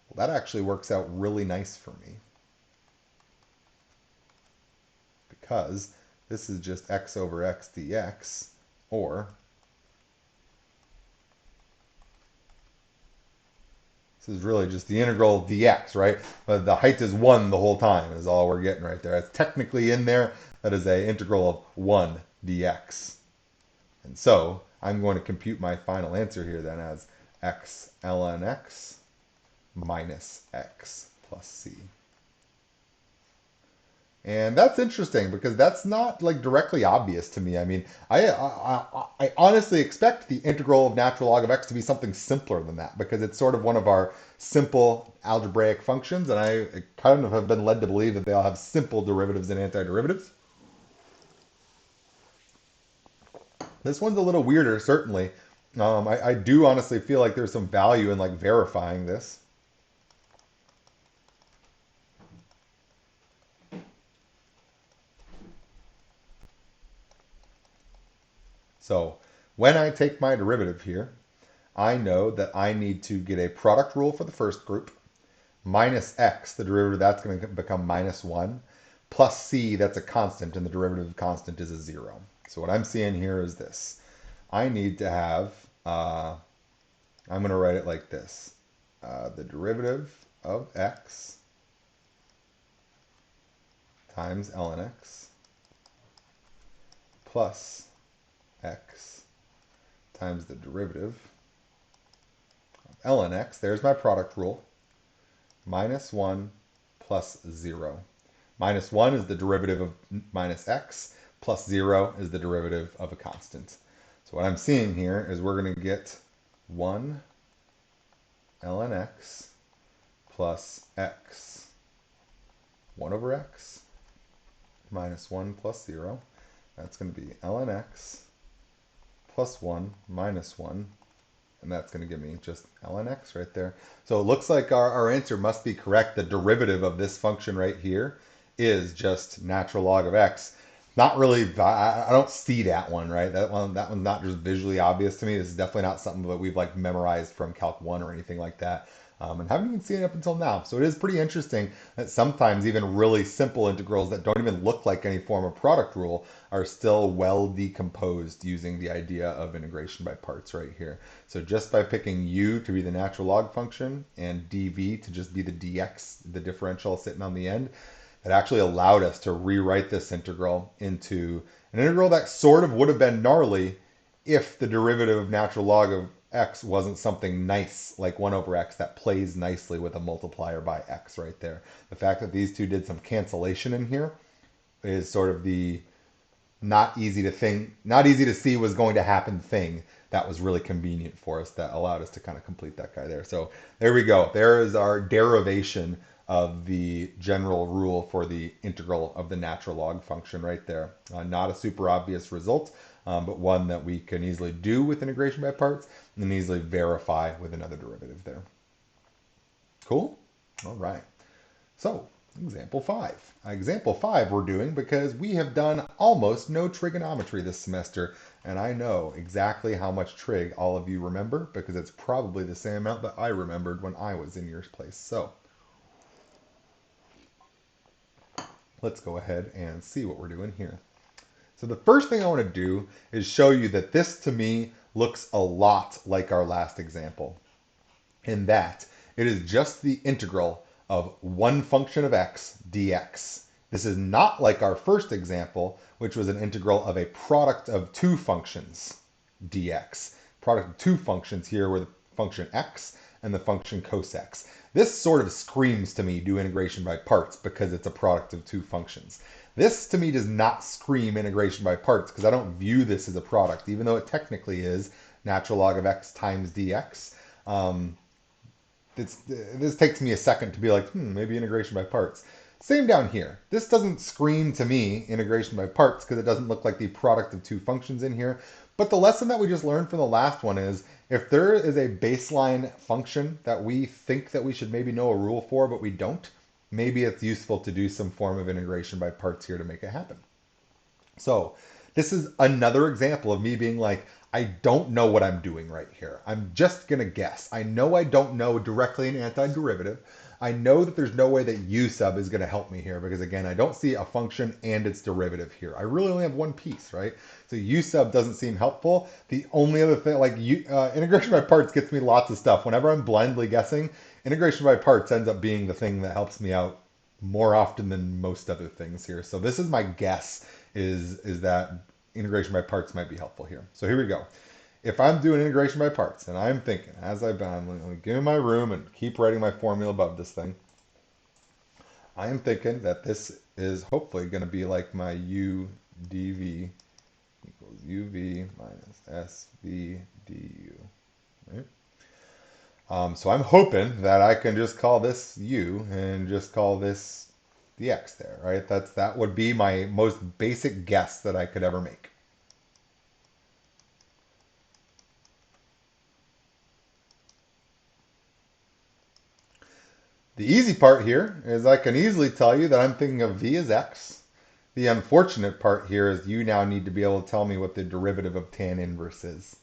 Well, that actually works out really nice for me, because this is just x over x dx, or this is really just the integral of dx, right? But the height is 1 the whole time is all we're getting right there. It's technically in there. That is an integral of 1 dx. And so I'm going to compute my final answer here then as x ln x minus x plus c. And that's interesting because that's not like directly obvious to me. I mean, I honestly expect the integral of natural log of x to be something simpler than that, because it's sort of one of our simple algebraic functions, and I kind of have been led to believe that they all have simple derivatives and antiderivatives. This one's a little weirder, certainly. I do honestly feel like there's some value in like verifying this. So when I take my derivative here, I know that I need to get a product rule for the first group, minus x, the derivative that's going to become minus 1, plus c, that's a constant, and the derivative of constant is a 0. So what I'm seeing here is this. I need to have, I'm going to write it like this. The derivative of x times ln x plus x times the derivative of ln x, there's my product rule, minus 1 plus 0. Minus 1 is the derivative of minus x, plus 0 is the derivative of a constant. So what I'm seeing here is we're going to get 1 ln x plus x, 1 over x, minus 1 plus 0. That's going to be ln x plus 1 minus 1, and that's going to give me just ln x right there. So it looks like our answer must be correct. The derivative of this function right here is just natural log of x. Not really, I don't see that one, right? That one's not just visually obvious to me. This is definitely not something that we've like memorized from Calc 1 or anything like that. And haven't even seen it up until now. So it is pretty interesting that sometimes even really simple integrals that don't even look like any form of product rule are still well decomposed using the idea of integration by parts right here. So just by picking u to be the natural log function and dv to just be the dx, the differential sitting on the end, it actually allowed us to rewrite this integral into an integral that sort of would have been gnarly if the derivative of natural log of x wasn't something nice like 1 over x that plays nicely with a multiplier by x right there. The fact that these two did some cancellation in here is sort of the not easy to see was going to happen thing that was really convenient for us, that allowed us to kind of complete that guy there. So there we go. There is our derivation of the general rule for the integral of the natural log function right there. Not a super obvious result, but one that we can easily do with integration by parts and easily verify with another derivative there. Cool? All right. So, example 5. Example 5 we're doing because we have done almost no trigonometry this semester, and I know exactly how much trig all of you remember because it's probably the same amount that I remembered when I was in your place. So, let's go ahead and see what we're doing here. So the first thing I want to do is show you that this to me looks a lot like our last example, in that it is just the integral of one function of x dx. This is not like our first example, which was an integral of a product of two functions dx. Product of two functions here were the function x and the function cos x. This sort of screams to me do integration by parts because it's a product of two functions. This to me does not scream integration by parts because I don't view this as a product, even though it technically is natural log of x times dx. Um, this takes me a second to be like, maybe integration by parts. Same down here. This doesn't scream to me integration by parts because it doesn't look like the product of two functions in here. But the lesson that we just learned from the last one is if there is a baseline function that we think that we should maybe know a rule for, but we don't, maybe it's useful to do some form of integration by parts here to make it happen. So this is another example of me being like, I don't know what I'm doing right here. I'm just going to guess. I know I don't know directly an antiderivative. I know that there's no way that u sub is going to help me here because, again, I don't see a function and its derivative here. I really only have one piece, right? So u sub doesn't seem helpful. The only other thing, like integration by parts gets me lots of stuff. Whenever I'm blindly guessing, integration by parts ends up being the thing that helps me out more often than most other things here. So this is my guess is that integration by parts might be helpful here. So here we go. If I'm doing integration by parts and I'm thinking, as I've been, I'm going to get in my room and keep writing my formula above this thing. I am thinking that this is hopefully going to be like my u dv equals uv minus sv du. Right? So I'm hoping that I can just call this u and just call this the x there, right? That would be my most basic guess that I could ever make. The easy part here is I can easily tell you that I'm thinking of v as x. The unfortunate part here is you now need to be able to tell me what the derivative of tan inverse is,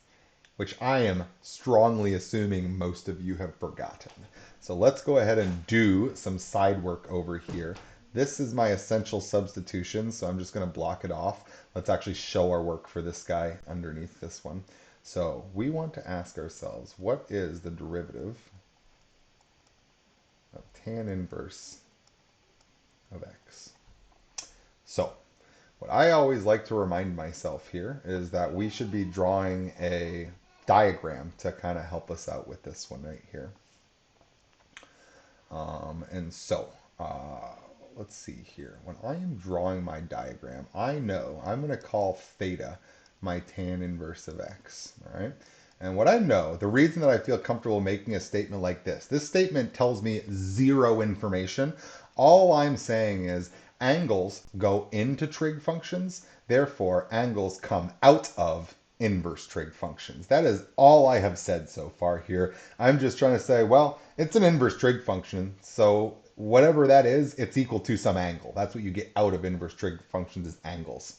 which I am strongly assuming most of you have forgotten. So let's go ahead and do some side work over here. This is my essential substitution, so I'm just going to block it off. Let's actually show our work for this guy underneath this one. So we want to ask ourselves, what is the derivative of tan inverse of x? So what I always like to remind myself here is that we should be drawing a diagram to kind of help us out with this one right here. And so let's see here. When I am drawing my diagram, I know I'm going to call theta my tan inverse of x. All right. And what I know, the reason that I feel comfortable making a statement like this statement tells me zero information. All I'm saying is angles go into trig functions, therefore angles come out of inverse trig functions. That is all I have said so far here. I'm just trying to say, well, it's an inverse trig function, so whatever that is, it's equal to some angle. That's what you get out of inverse trig functions is angles.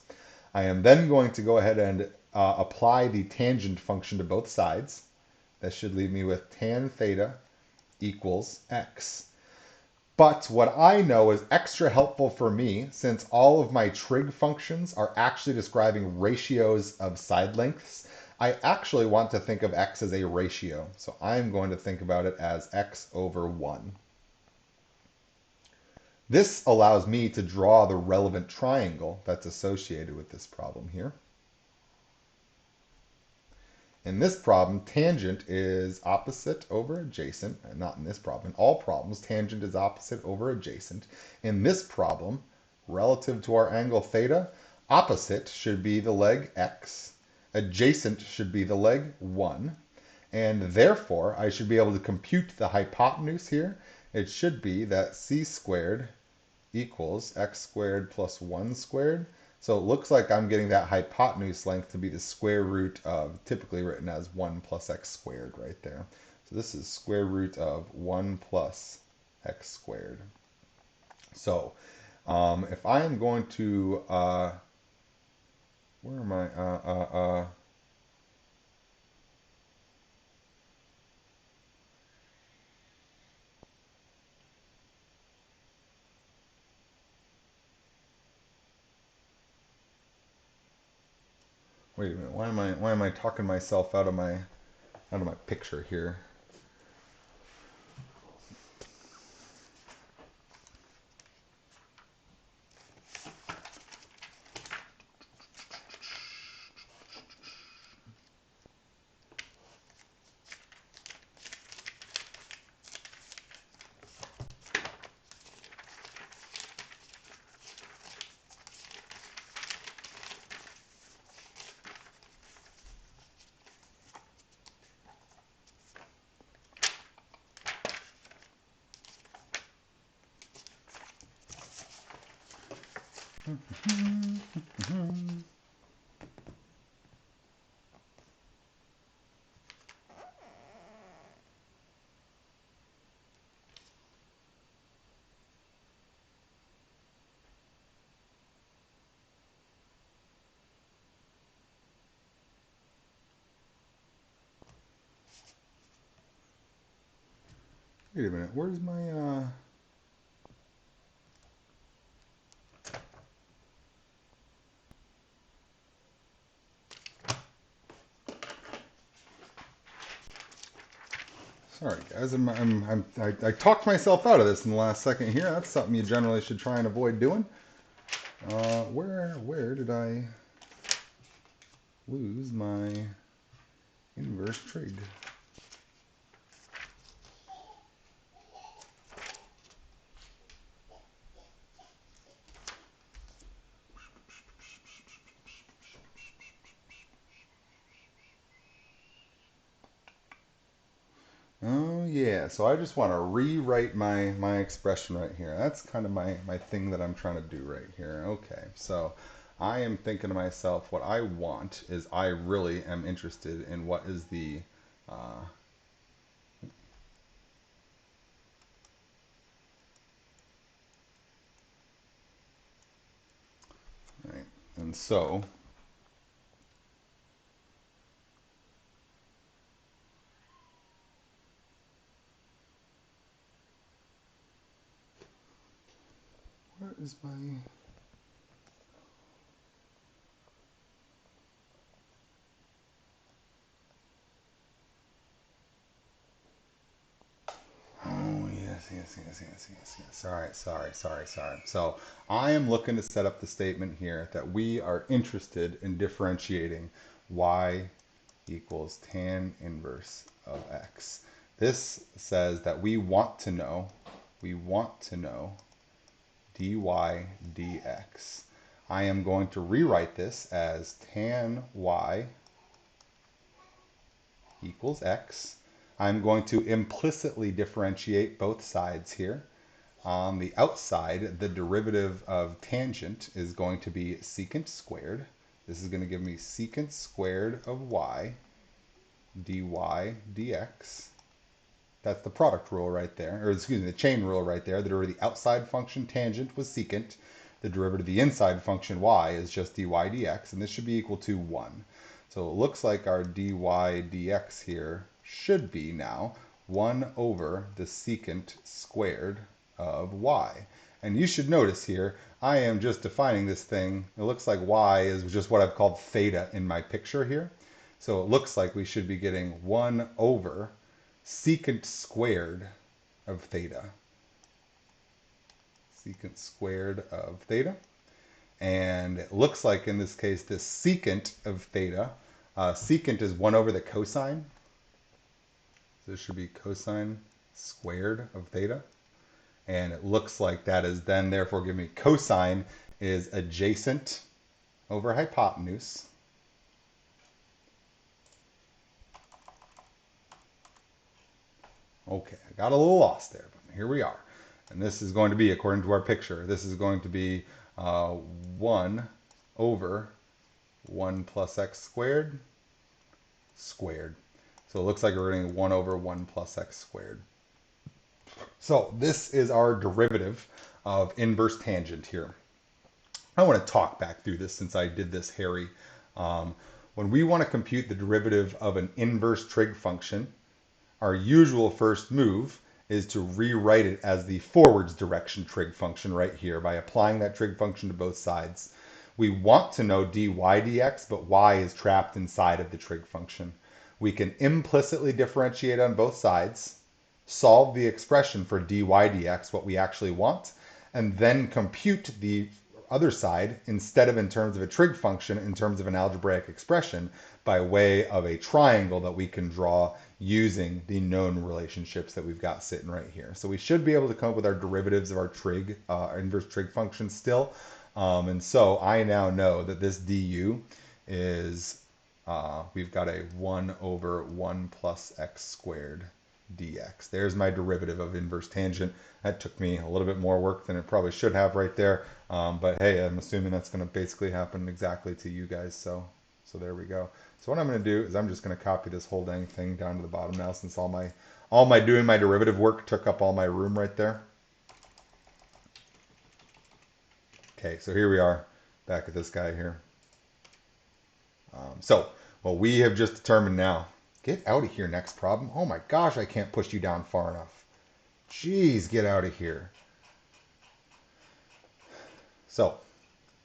I am then going to go ahead and apply the tangent function to both sides. That should leave me with tan theta equals x. But what I know is extra helpful for me, since all of my trig functions are actually describing ratios of side lengths, I actually want to think of x as a ratio. So I'm going to think about it as x over 1. This allows me to draw the relevant triangle that's associated with this problem here. In this problem, tangent is opposite over adjacent. Not in this problem. In all problems, tangent is opposite over adjacent. In this problem, relative to our angle theta, opposite should be the leg x. Adjacent should be the leg 1. And therefore, I should be able to compute the hypotenuse here. It should be that c squared equals x squared plus 1 squared. So it looks like I'm getting that hypotenuse length to be the square root of, typically written as 1 plus x squared right there. So this is square root of 1 plus x squared. So if I am going to, where am I? Wait a minute. Why am I talking myself out of my picture here? Wait a minute. Where's my Sorry, guys. I talked myself out of this in the last second here. That's something you generally should try and avoid doing. Where did I lose my inverse trig? Oh yeah, so I just want to rewrite my expression right here. That's kind of my thing that I'm trying to do right here. Okay, so I am thinking to myself, what I want is I really am interested in what is the right, and so where is my Oh, yes. All right, sorry. So I am looking to set up the statement here that we are interested in differentiating y equals tan inverse of x. This says that we want to know dy dx. I am going to rewrite this as tan y equals x. I'm going to implicitly differentiate both sides here. On the outside, the derivative of tangent is going to be secant squared. This is going to give me secant squared of y dy dx. That's the product rule right there, or excuse me, the chain rule right there. The derivative of the outside function tangent was secant. The derivative of the inside function y is just dy dx, and this should be equal to 1. So it looks like our dy dx here should be now 1 over the secant squared of y. And you should notice here, I am just defining this thing. It looks like y is just what I've called theta in my picture here. So it looks like we should be getting 1 over secant squared of theta. Secant squared of theta. And it looks like in this case, this secant of theta, secant is 1 over the cosine. So this should be cosine squared of theta. And it looks like that is then therefore giving me cosine is adjacent over hypotenuse. Okay, I got a little lost there, but here we are. And this is going to be, according to our picture, this is going to be 1 over 1 plus x squared squared. So it looks like we're getting 1 over 1 plus x squared. So this is our derivative of inverse tangent here. I want to talk back through this since I did this, Harry. Um, when we want to compute the derivative of an inverse trig function, our usual first move is to rewrite it as the forwards direction trig function right here by applying that trig function to both sides. We want to know dy dx, but y is trapped inside of the trig function. We can implicitly differentiate on both sides, solve the expression for dy dx, what we actually want, and then compute the other side instead of in terms of a trig function, in terms of an algebraic expression by way of a triangle that we can draw using the known relationships that we've got sitting right here. So we should be able to come up with our derivatives of our trig, our inverse trig function still. And so I now know that this du is, we've got a 1 over 1 plus x squared dx. There's my derivative of inverse tangent. That took me a little bit more work than it probably should have right there. But hey, I'm assuming that's going to basically happen exactly to you guys. So there we go. So what I'm going to do is I'm just going to copy this whole dang thing down to the bottom now, since all my doing my derivative work took up all my room right there. Okay, so here we are back at this guy here. So what we have just determined now, get out of here, next problem. Oh my gosh, I can't push you down far enough. Jeez, get out of here. So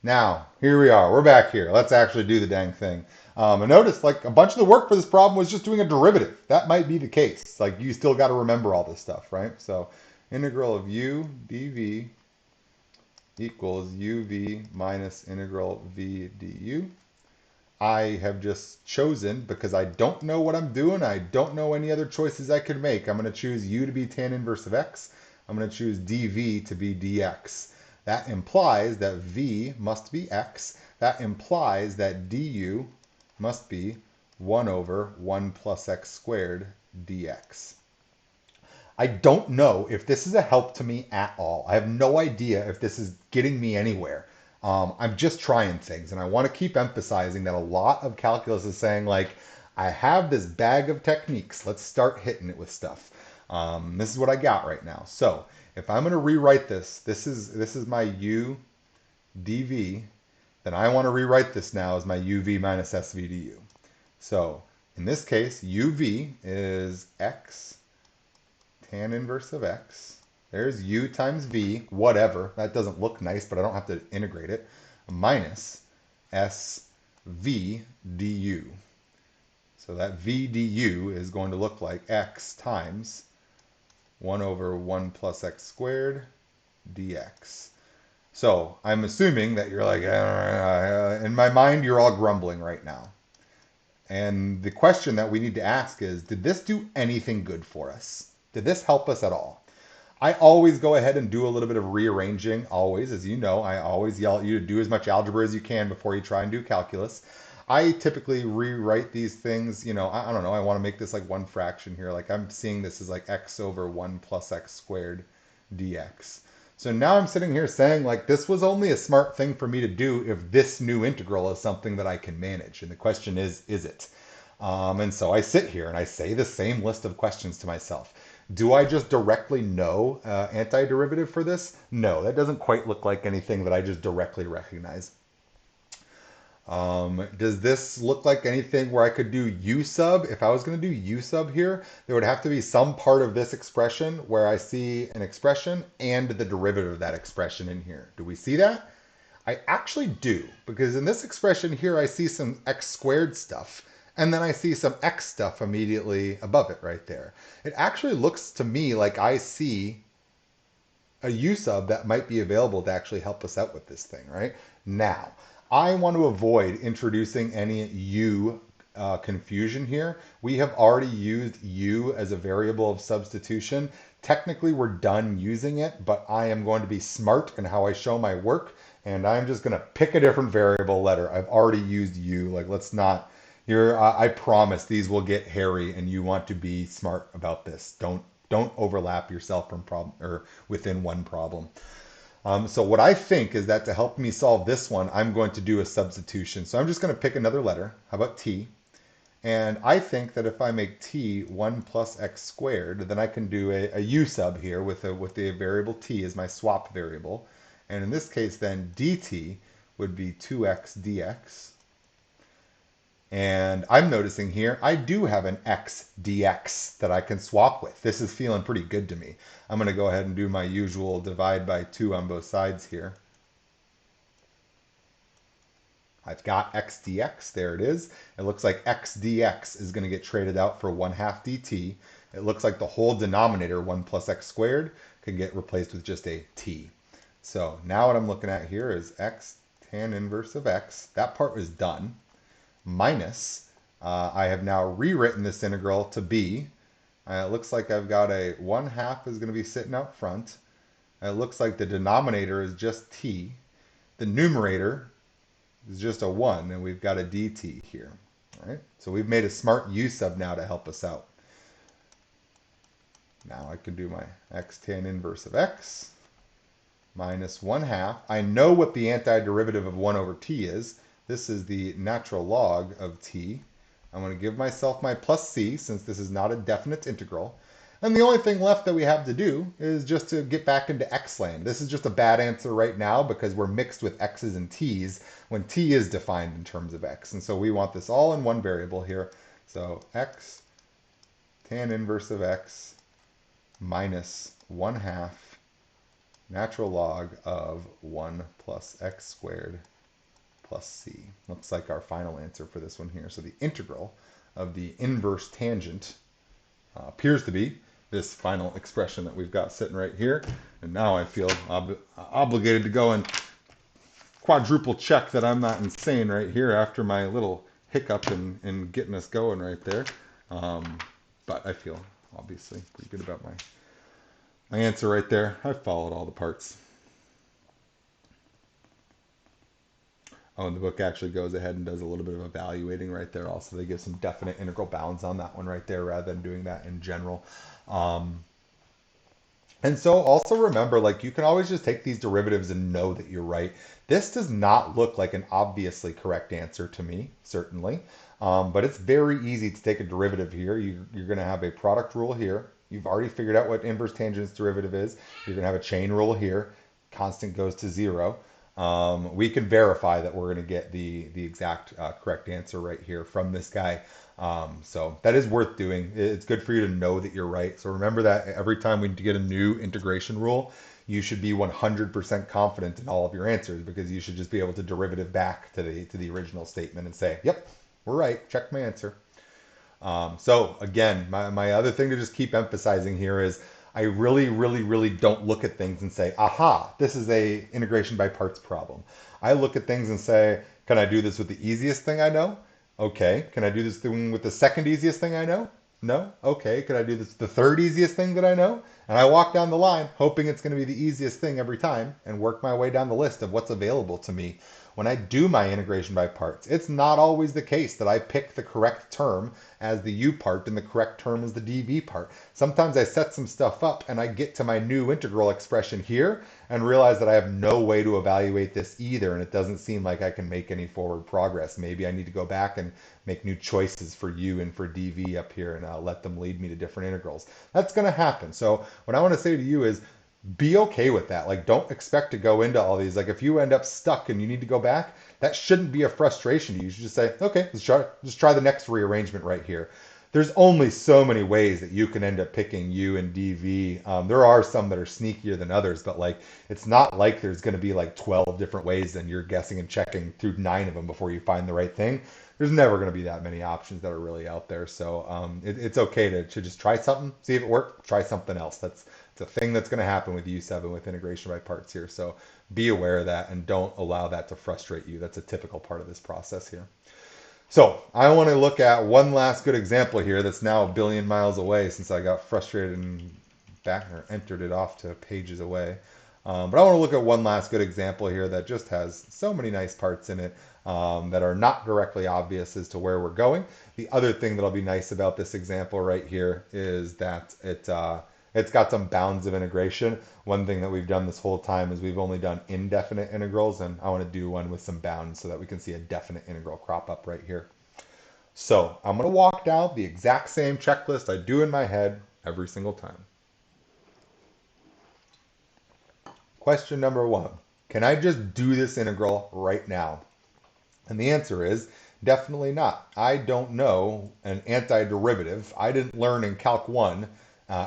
now, here we are. We're back here. Let's actually do the dang thing. And notice, like, a bunch of the work for this problem was just doing a derivative. That might be the case. Like, you still got to remember all this stuff, right? So, integral of u dv equals uv minus integral v du. I have just chosen, because I don't know what I'm doing, I don't know any other choices I could make. I'm going to choose u to be tan inverse of x. I'm going to choose dv to be dx. That implies that v must be x. That implies that du must be 1 over 1 plus x squared dx. I don't know if this is a help to me at all. I have no idea if this is getting me anywhere. I'm just trying things, and I want to keep emphasizing that a lot of calculus is saying, like, I have this bag of techniques. Let's start hitting it with stuff. This is what I got right now. So if I'm going to rewrite this, this is my u dv. Then I want to rewrite this now as my uv minus sv du. So in this case, uv is x tan inverse of x. There's u times v, whatever. That doesn't look nice, but I don't have to integrate it. Minus sv du. So that v du is going to look like x times 1 over 1 plus x squared dx. So I'm assuming that you're like, in my mind, you're all grumbling right now. And the question that we need to ask is, did this do anything good for us? Did this help us at all? I always go ahead and do a little bit of rearranging, always. As you know, I always yell at you to do as much algebra as you can before you try and do calculus. I typically rewrite these things, I don't know, I want to make this like one fraction here. Like I'm seeing this as like x over 1 plus x squared dx. So now I'm sitting here saying, like, this was only a smart thing for me to do if this new integral is something that I can manage. And the question is it? And so I sit here and I say the same list of questions to myself. Do I just directly know antiderivative for this? No, that doesn't quite look like anything that I just directly recognize. Does this look like anything where I could do u sub? If I was going to do u sub here, there would have to be some part of this expression where I see an expression and the derivative of that expression in here. Do we see that? I actually do, because in this expression here, I see some x squared stuff, and then I see some x stuff immediately above it right there. It actually looks to me like I see a u sub that might be available to actually help us out with this thing, right? Now, I want to avoid introducing any u confusion here. We have already used u as a variable of substitution. Technically, we're done using it, but I am going to be smart in how I show my work, and I'm just going to pick a different variable letter. I've already used u. Like, let's not. Here, I promise these will get hairy, and you want to be smart about this. Don't overlap yourself from problem or within one problem. So what I think is that to help me solve this one, I'm going to do a substitution. So I'm just going to pick another letter. How about T? And I think that if I make t 1 plus x squared, then I can do a u sub here with the variable t as my swap variable. And in this case, then dt would be 2x dx. And I'm noticing here, I do have an x dx that I can swap with. This is feeling pretty good to me. I'm going to go ahead and do my usual divide by 2 on both sides here. I've got x dx, there it is. It looks like x dx is going to get traded out for 1/2 dt. It looks like the whole denominator, 1 plus x squared, can get replaced with just a t. So now what I'm looking at here is x tan inverse of x. That part was done. Minus, I have now rewritten this integral to b. It looks like I've got a 1/2 is going to be sitting out front. It looks like the denominator is just t. The numerator is just a 1, and we've got a dt here. All right, so we've made a smart use of now to help us out. Now I can do my x tan inverse of x minus 1/2. I know what the antiderivative of 1 over t is. This is the natural log of t. I'm going to give myself my plus c since this is not a definite integral. And the only thing left that we have to do is just to get back into x land. This is just a bad answer right now because we're mixed with x's and t's when t is defined in terms of x. And so we want this all in one variable here. So x tan inverse of x minus 1/2 natural log of 1 plus x squared plus c. Looks like our final answer for this one here. So the integral of the inverse tangent appears to be this final expression that we've got sitting right here. And now I feel obligated to go and quadruple check that I'm not insane right here after my little hiccup in getting us going right there. But I feel obviously pretty good about my answer right there. I've followed all the parts. Oh, and the book actually goes ahead and does a little bit of evaluating right there. Also, they give some definite integral bounds on that one right there rather than doing that in general. And so also remember, like you can always just take these derivatives and know that you're right. This does not look like an obviously correct answer to me, certainly. But it's very easy to take a derivative here. You're going to have a product rule here. You've already figured out what inverse tangent's derivative is. You're going to have a chain rule here. Constant goes to 0. We can verify that we're going to get the exact correct answer right here from this guy. So that is worth doing. It's good for you to know that you're right. So remember that every time we get a new integration rule, you should be 100% confident in all of your answers because you should just be able to derivative back to the original statement and say, yep, we're right, check my answer. So again, my other thing to just keep emphasizing here is I really, really, really don't look at things and say, aha, this is a integration by parts problem. I look at things and say, can I do this with the easiest thing I know? Okay. Can I do this thing with the second easiest thing I know? No? Okay. Can I do this the third easiest thing that I know? And I walk down the line hoping it's going to be the easiest thing every time and work my way down the list of what's available to me. When I do my integration by parts, it's not always the case that I pick the correct term as the u part and the correct term as the dv part. Sometimes I set some stuff up and I get to my new integral expression here and realize that I have no way to evaluate this either, and it doesn't seem like I can make any forward progress. Maybe I need to go back and make new choices for u and for dv up here and let them lead me to different integrals. That's going to happen. So what I want to say to you is be okay with that. Like, don't expect to go into all these. Like, if you end up stuck and you need to go back, that shouldn't be a frustration to you. You should just say, okay, just try the next rearrangement right here. There's only so many ways that you can end up picking U and DV. There are some that are sneakier than others, but like, it's not like there's going to be like 12 different ways and you're guessing and checking through 9 of them before you find the right thing. There's never going to be that many options that are really out there. So it's okay to just try something, see if it works, try something else. It's a thing that's going to happen with U7 with integration by parts here. So be aware of that and don't allow that to frustrate you. That's a typical part of this process here. So I want to look at one last good example here that's now a billion miles away since I got frustrated and back or entered it off to pages away. But I want to look at one last good example here that just has so many nice parts in it that are not directly obvious as to where we're going. The other thing that'll be nice about this example right here is that it's got some bounds of integration. One thing that we've done this whole time is we've only done indefinite integrals, and I want to do one with some bounds so that we can see a definite integral crop up right here. So I'm going to walk down the exact same checklist I do in my head every single time. Question number one, can I just do this integral right now? And the answer is definitely not. I don't know an antiderivative. I didn't learn in Calc 1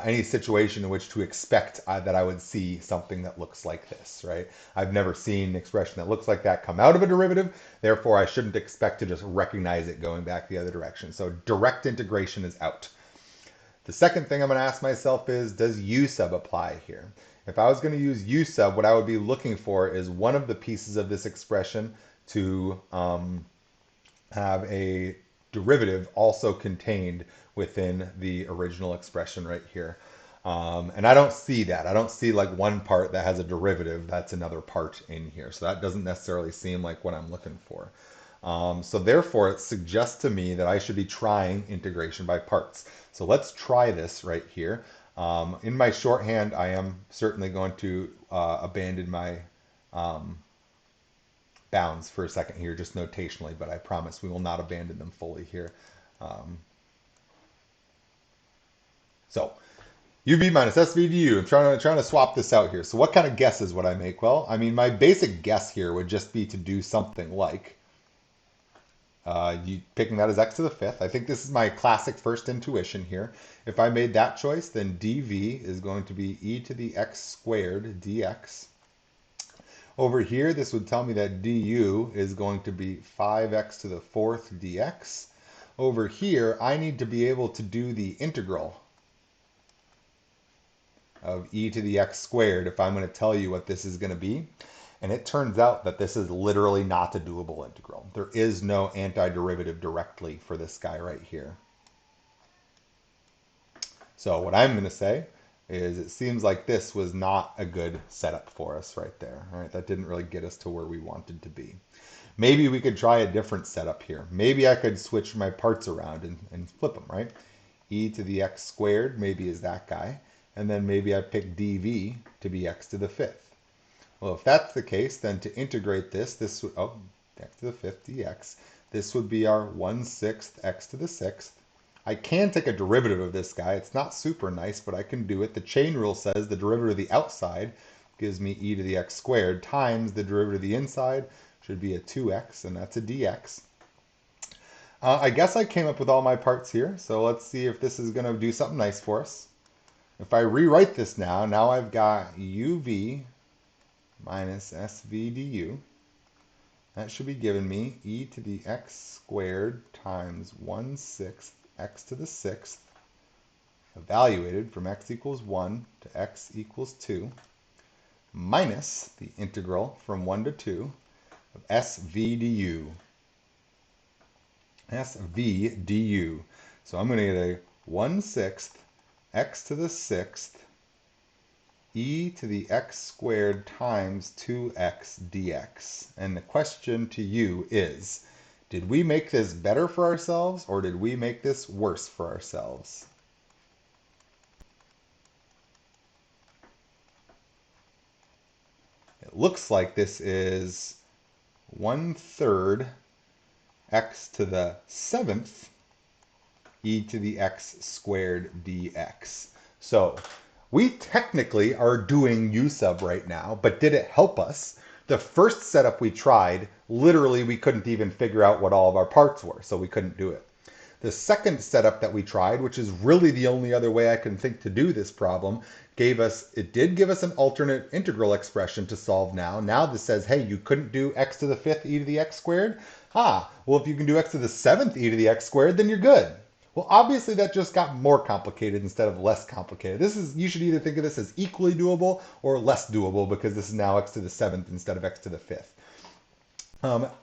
any situation in which to expect that I would see something that looks like this, right? I've never seen an expression that looks like that come out of a derivative. Therefore, I shouldn't expect to just recognize it going back the other direction. So direct integration is out. The second thing I'm going to ask myself is, does u sub apply here? If I was going to use u sub, what I would be looking for is one of the pieces of this expression to have a derivative also contained within the original expression right here. And I don't see that. I don't see like one part that has a derivative that's another part in here. So that doesn't necessarily seem like what I'm looking for. So therefore, it suggests to me that I should be trying integration by parts. So let's try this right here. In my shorthand, I am certainly going to abandon my bounds for a second here, just notationally, but I promise we will not abandon them fully here. Um, so UV minus SVDU. I'm trying to swap this out here. So what kind of guesses would I make? Well, I mean, my basic guess here would just be to do something like you picking that as x to the fifth. I think this is my classic first intuition here. If I made that choice, then dv is going to be e to the x squared dx. Over here, this would tell me that du is going to be 5x to the fourth dx. Over here, I need to be able to do the integral of e to the x squared if I'm going to tell you what this is going to be. And it turns out that this is literally not a doable integral. There is no antiderivative directly for this guy right here. So what I'm going to say is it seems like this was not a good setup for us right there. All right, that didn't really get us to where we wanted to be. Maybe we could try a different setup here. Maybe I could switch my parts around and flip them, right? E to the x squared maybe is that guy. And then maybe I pick dv to be x to the fifth. Well, if that's the case, then to integrate this would, x to the fifth dx, this would be our 1/6 x to the sixth. I can take a derivative of this guy. It's not super nice, but I can do it. The chain rule says the derivative of the outside gives me e to the x squared times the derivative of the inside should be a 2x, and that's a dx. I guess I came up with all my parts here, so let's see if this is going to do something nice for us. If I rewrite this now I've got uv minus SV du. That should be giving me e to the x squared times 1/6 x to the sixth, evaluated from x equals 1 to x equals 2, minus the integral from 1 to 2 of SV du. SV du. So I'm going to get a 1/6 x to the sixth e to the x squared times 2x dx. And the question to you is, did we make this better for ourselves or did we make this worse for ourselves? It looks like this is 1/3 x to the seventh e to the x squared dx. So we technically are doing u sub right now, but did it help us? The first setup we tried, literally we couldn't even figure out what all of our parts were, so we couldn't do it. The second setup that we tried, which is really the only other way I can think to do this problem, it did give us an alternate integral expression to solve now. Now this says, hey, you couldn't do x to the fifth e to the x squared? Well, if you can do x to the seventh e to the x squared, then you're good. Well, obviously that just got more complicated instead of less complicated. You should either think of this as equally doable or less doable because this is now x to the seventh instead of x to the fifth.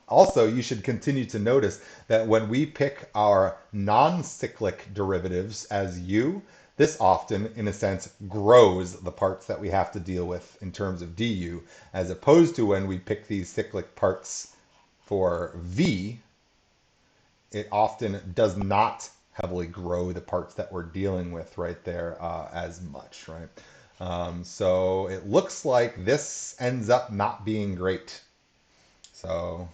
Also, you should continue to notice that when we pick our non-cyclic derivatives as u, this often, in a sense, grows the parts that we have to deal with in terms of du, as opposed to when we pick these cyclic parts for v, it often does not heavily grow the parts that we're dealing with right there as much, right? So it looks like this ends up not being great. So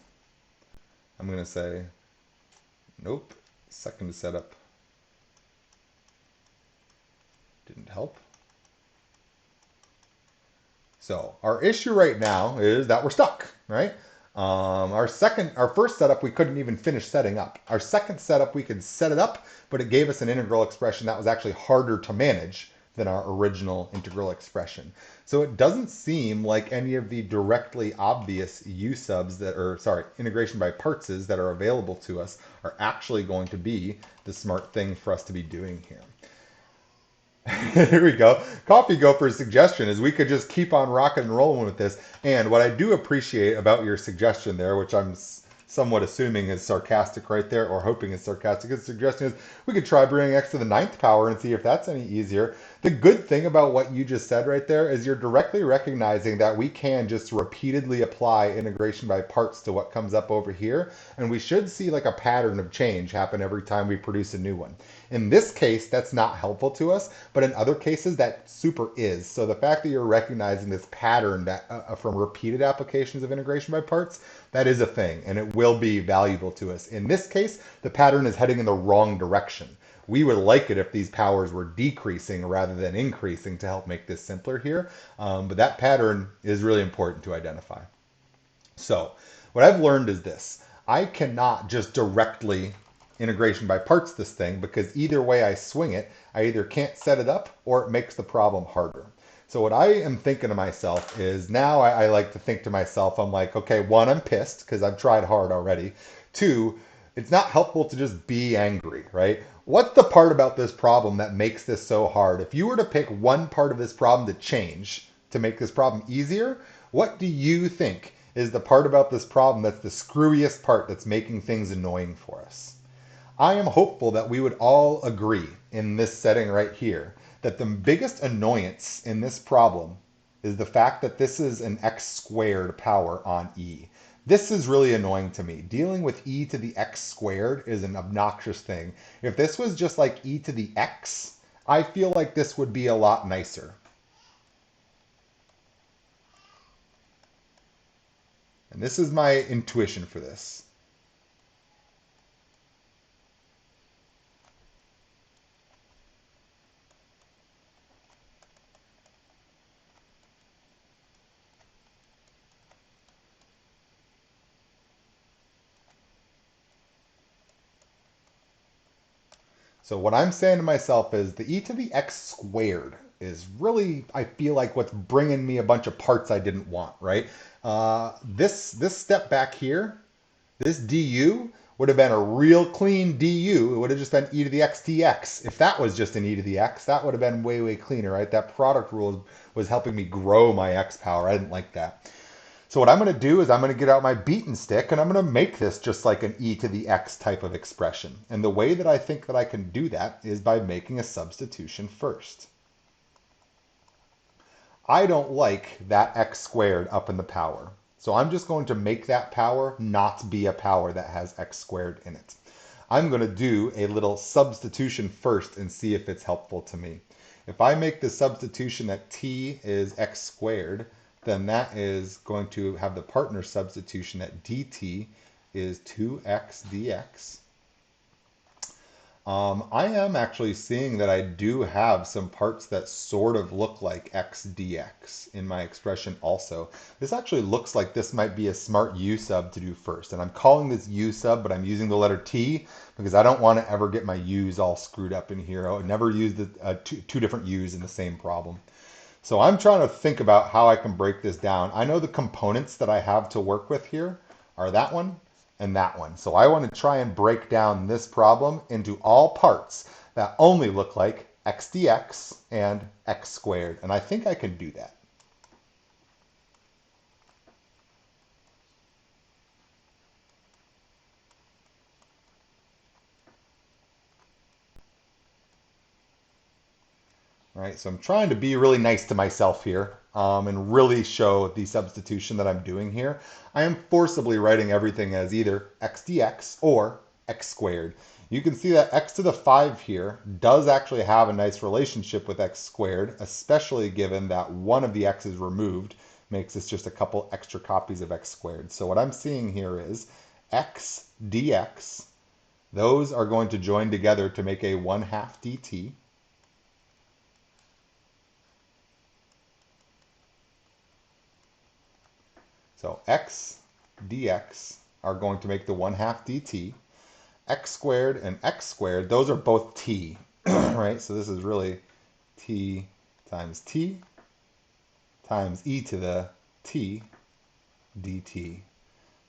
I'm going to say, nope, Second setup didn't help. So our issue right now is that we're stuck, right? Our first setup, we couldn't even finish setting up. Our second setup, we could set it up, but it gave us an integral expression that was actually harder to manage than our original integral expression. So it doesn't seem like any of the directly obvious u subs that are, sorry, integration by partses that are available to us are actually going to be the smart thing for us to be doing here. Here we go. Coffee Gopher's suggestion is we could just keep on rocking and rolling with this. And what I do appreciate about your suggestion there, which I'm somewhat assuming is sarcastic right there, or hoping is sarcastic, his suggestion is we could try bringing x to the ninth power and see if that's any easier. The good thing about what you just said right there is you're directly recognizing that we can just repeatedly apply integration by parts to what comes up over here, and we should see like a pattern of change happen every time we produce a new one. In this case, that's not helpful to us, but in other cases, that super is. So the fact that you're recognizing this pattern that from repeated applications of integration by parts, that is a thing, and it will be valuable to us. In this case, the pattern is heading in the wrong direction. We would like it if these powers were decreasing rather than increasing to help make this simpler here, but that pattern is really important to identify. So what I've learned is this. I cannot just directly integration by parts this thing because either way I swing it, I either can't set it up or it makes the problem harder. So what I am thinking to myself is now I like to think to myself, I'm like, okay, one, I'm pissed because I've tried hard already. Two, it's not helpful to just be angry, right? What's the part about this problem that makes this so hard? If you were to pick one part of this problem to change to make this problem easier, what do you think is the part about this problem that's the screwiest part that's making things annoying for us? I am hopeful that we would all agree in this setting right here that the biggest annoyance in this problem is the fact that this is an x squared power on e. This is really annoying to me. Dealing with e to the x squared is an obnoxious thing. If this was just like e to the x, I feel like this would be a lot nicer. And this is my intuition for this. So what I'm saying to myself is the e to the x squared is really, I feel like, what's bringing me a bunch of parts I didn't want, right? This step back here, this du would have been a real clean du. It would have just been e to the x dx. If that was just an e to the x, that would have been way, way cleaner, right? That product rule was helping me grow my x power. I didn't like that. So what I'm going to do is I'm going to get out my beaten stick and I'm going to make this just like an e to the x type of expression. And the way that I think that I can do that is by making a substitution first. I don't like that x squared up in the power. So I'm just going to make that power not be a power that has x squared in it. I'm going to do a little substitution first and see if it's helpful to me. If I make the substitution that t is x squared, then that is going to have the partner substitution that dt is 2x dx. I am actually seeing that I do have some parts that sort of look like x dx in my expression also. This actually looks like this might be a smart u sub to do first. And I'm calling this u sub, but I'm using the letter t because I don't want to ever get my u's all screwed up in here. I would never use the two different u's in the same problem. So I'm trying to think about how I can break this down. I know the components that I have to work with here are that one and that one. So I want to try and break down this problem into all parts that only look like x dx and x squared. And I think I can do that. Right, so I'm trying to be really nice to myself here and really show the substitution that I'm doing here. I am forcibly writing everything as either x dx or x squared. You can see that x to the 5 here does actually have a nice relationship with x squared, especially given that one of the x's removed makes this just a couple extra copies of x squared. So what I'm seeing here is x dx Those are going to join together to make a 1/2 dt. So x dx are going to make the 1/2 dt. X squared and x squared, those are both t, right? So this is really t times t times e to the t dt.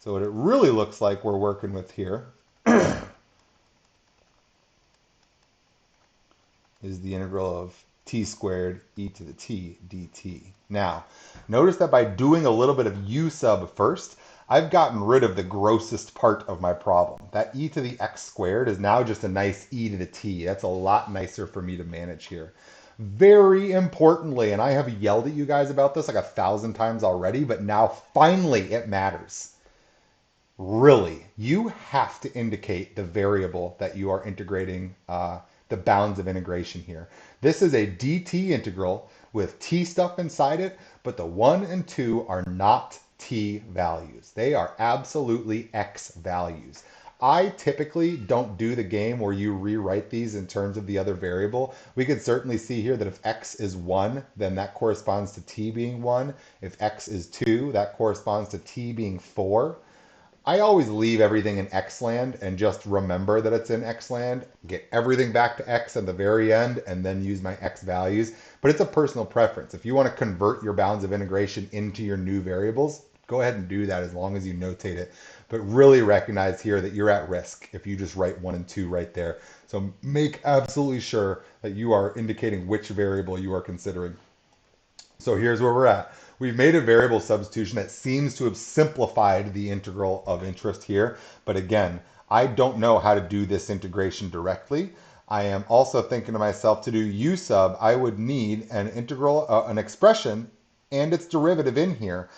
So what it really looks like we're working with here is the integral of t squared e to the t dt. Now, notice that by doing a little bit of u sub first, I've gotten rid of the grossest part of my problem. That e to the x squared is now just a nice e to the t. That's a lot nicer for me to manage here. Very importantly, and I have yelled at you guys about this like 1,000 times already, but now finally it matters. Really, you have to indicate the variable that you are integrating, the bounds of integration here. This is a dt integral with t stuff inside it, but the 1 and 2 are not t values. They are absolutely x values. I typically don't do the game where you rewrite these in terms of the other variable. We could certainly see here that if x is 1, then that corresponds to t being 1. If x is 2, that corresponds to t being 4. I always leave everything in X land and just remember that it's in X land, get everything back to X at the very end, and then use my X values. But it's a personal preference. If you want to convert your bounds of integration into your new variables, go ahead and do that as long as you notate it. But really recognize here that you're at risk if you just write 1 and 2 right there. So make absolutely sure that you are indicating which variable you are considering. So here's where we're at. We've made a variable substitution that seems to have simplified the integral of interest here. But again, I don't know how to do this integration directly. I am also thinking to myself, to do u sub, I would need an integral, an expression and its derivative in here.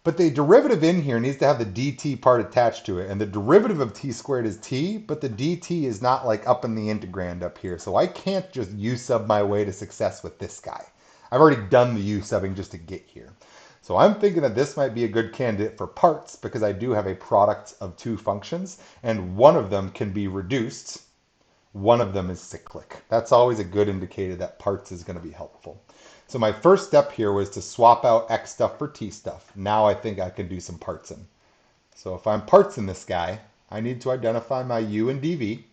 But the derivative in here needs to have the dt part attached to it. And the derivative of t squared is t, but the dt is not like up in the integrand up here. So I can't just u sub my way to success with this guy. I've already done the u subbing just to get here. So I'm thinking that this might be a good candidate for parts because I do have a product of two functions and one of them can be reduced. One of them is cyclic. That's always a good indicator that parts is going to be helpful. So my first step here was to swap out x stuff for t stuff. Now I think I can do some parts in. So if I'm parts in this guy, I need to identify my u and dv.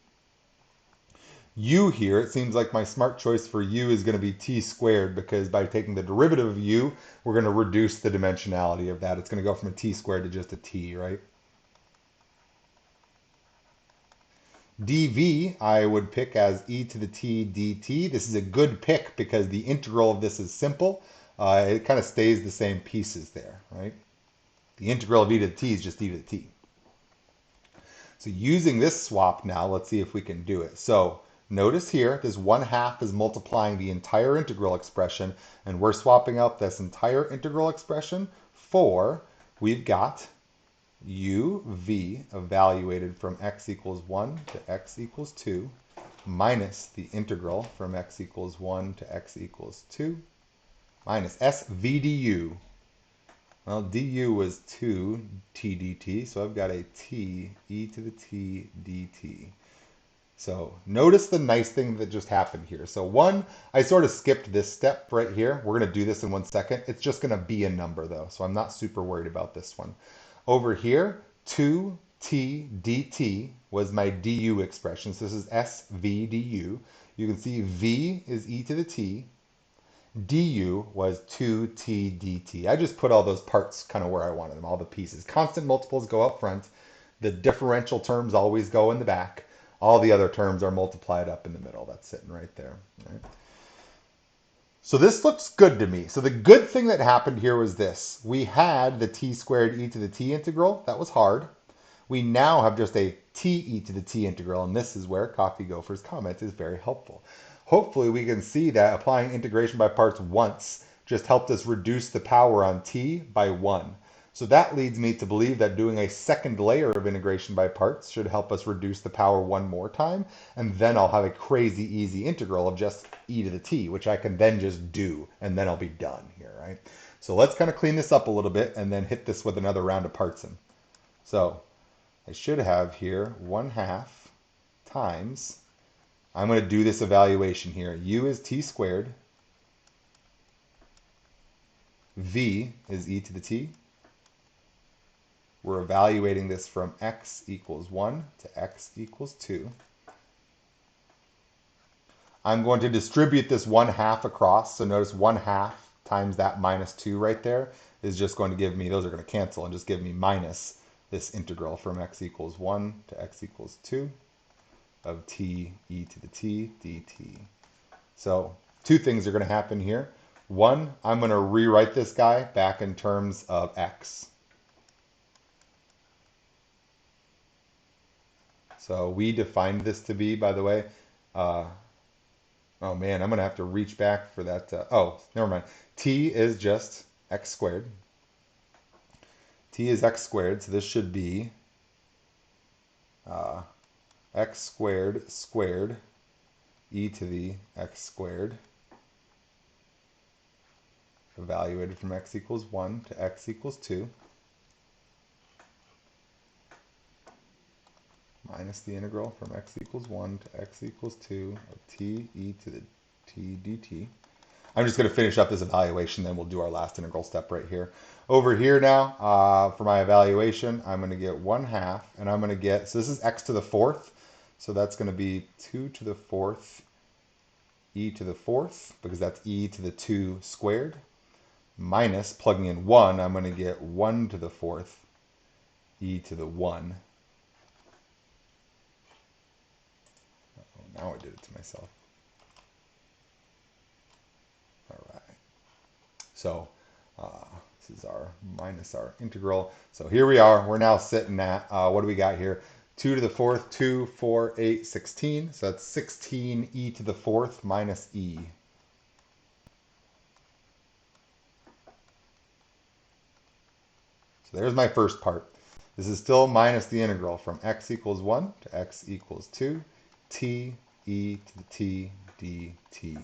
U here, it seems like my smart choice for u is going to be t squared because by taking the derivative of u, we're going to reduce the dimensionality of that. It's going to go from a t squared to just a t, right? dv, I would pick as e to the t dt. This is a good pick because the integral of this is simple. It kind of stays the same pieces there, right? The integral of e to the t is just e to the t. So using this swap now, let's see if we can do it. So notice here, this 1/2 is multiplying the entire integral expression, and we're swapping out this entire integral expression for, we've got uv evaluated from x equals 1 to x equals 2 minus the integral from x equals 1 to x equals 2 minus SV du. Well, du was 2 t dt, so I've got a t e to the t dt. So notice the nice thing that just happened here. So one, I sort of skipped this step right here. We're going to do this in 1 second. It's just going to be a number though, so I'm not super worried about this one. Over here, 2t dt was my du expression. So this is SV du. You can see v is e to the t. Du was 2t dt. I just put all those parts kind of where I wanted them, all the pieces. Constant multiples go up front. The differential terms always go in the back. All the other terms are multiplied up in the middle. That's sitting right there. Right? So this looks good to me. So the good thing that happened here was this. We had the t squared e to the t integral. That was hard. We now have just a t e to the t integral, and this is where Coffee Gopher's comment is very helpful. Hopefully we can see that applying integration by parts once just helped us reduce the power on t by 1. So that leads me to believe that doing a second layer of integration by parts should help us reduce the power one more time, and then I'll have a crazy easy integral of just e to the t, which I can then just do, and then I'll be done here, right? So let's kind of clean this up a little bit and then hit this with another round of parts in. So I should have here 1/2 times, I'm going to do this evaluation here. U is t squared. V is e to the t. We're evaluating this from x equals 1 to x equals 2. I'm going to distribute this 1/2 across. So notice 1/2 times that minus 2 right there is just going to give me, those are going to cancel and just give me minus this integral from x equals 1 to x equals 2 of t e to the t dt. So two things are going to happen here. One, I'm going to rewrite this guy back in terms of x. So we defined this to be, by the way, oh man, I'm going to have to reach back for that. Oh, never mind. T is just x squared. T is x squared, so this should be x squared squared e to the x squared, evaluated from x equals 1 to x equals 2, minus the integral from x equals 1 to x equals 2 of t e to the t dt. I'm just going to finish up this evaluation, then we'll do our last integral step right here. Over here now, for my evaluation, I'm going to get 1/2, and I'm going to get, so this is x to the 4th, so that's going to be 2 to the 4th e to the 4th, because that's e to the 2 squared, minus, plugging in 1, I'm going to get 1 to the 4th e to the 1. Oh, now I did it to myself. All right. So this is our minus our integral. So here we are. We're now sitting at, what do we got here? 2 to the 4th, 2, 4, 8, 16. So that's 16 e to the 4th minus e. So there's my first part. This is still minus the integral from x equals 1 to x equals 2, t e to the t dt.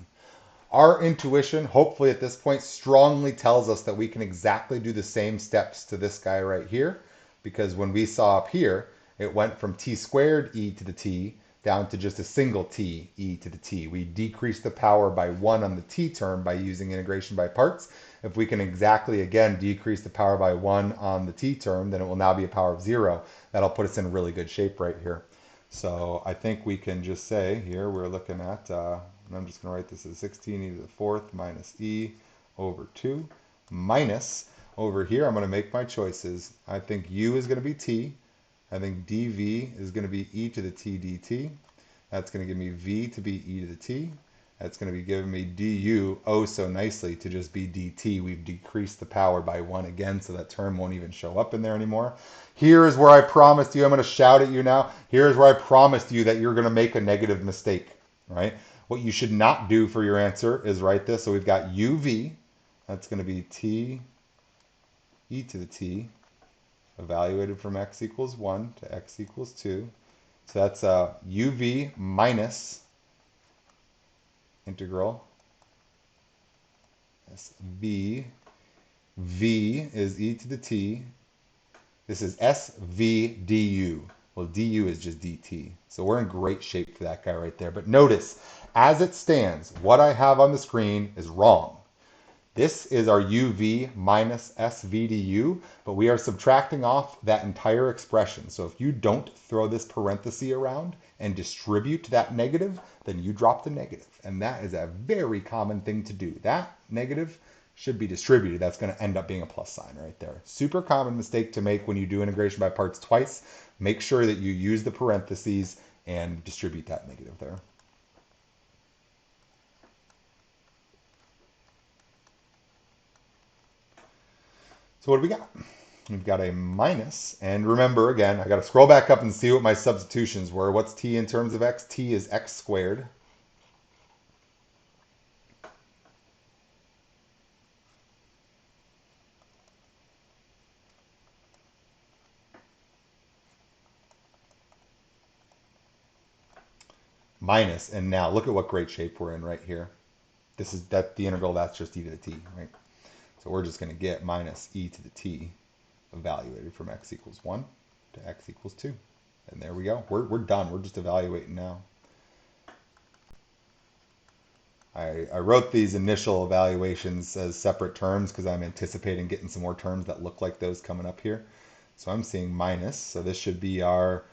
Our intuition, hopefully at this point, strongly tells us that we can exactly do the same steps to this guy right here, because when we saw up here, it went from t squared e to the t down to just a single t e to the t. We decreased the power by 1 on the t term by using integration by parts. If we can exactly, again, decrease the power by 1 on the t term, then it will now be a power of 0. That'll put us in really good shape right here. So I think we can just say here, we're looking at, and I'm just going to write this as 16 e to the 4th minus e over 2 minus, over here, I'm going to make my choices. I think u is going to be t. I think dv is going to be e to the t dt. That's going to give me v to be e to the t. That's going to be giving me du, oh so nicely, to just be dt. We've decreased the power by 1 again, so that term won't even show up in there anymore. Here is where I promised you, I'm going to shout at you now, here is where I promised you that you're going to make a negative mistake, right? What you should not do for your answer is write this. So we've got uv, that's going to be t e to the t, evaluated from x equals 1 to x equals 2. So that's uv minus integral sv. V is e to the t. This is sv du. Well, du is just dt. So we're in great shape for that guy right there. But notice, as it stands, what I have on the screen is wrong. This is our uv minus sv du, but we are subtracting off that entire expression. So if you don't throw this parenthesis around and distribute that negative, then you drop the negative. And that is a very common thing to do. That negative should be distributed. That's going to end up being a plus sign right there. Super common mistake to make when you do integration by parts twice. Make sure that you use the parentheses and distribute that negative there. So what do we got? We've got a minus, and remember again, I got to scroll back up and see what my substitutions were. What's t in terms of x? T is x squared. Minus, and now look at what great shape we're in right here. This is that the integral, that's just e to the t, right? So we're just going to get minus e to the t evaluated from x equals 1 to x equals 2. And there we go. We're done. We're just evaluating now. I wrote these initial evaluations as separate terms because I'm anticipating getting some more terms that look like those coming up here. So I'm seeing minus. So this should be our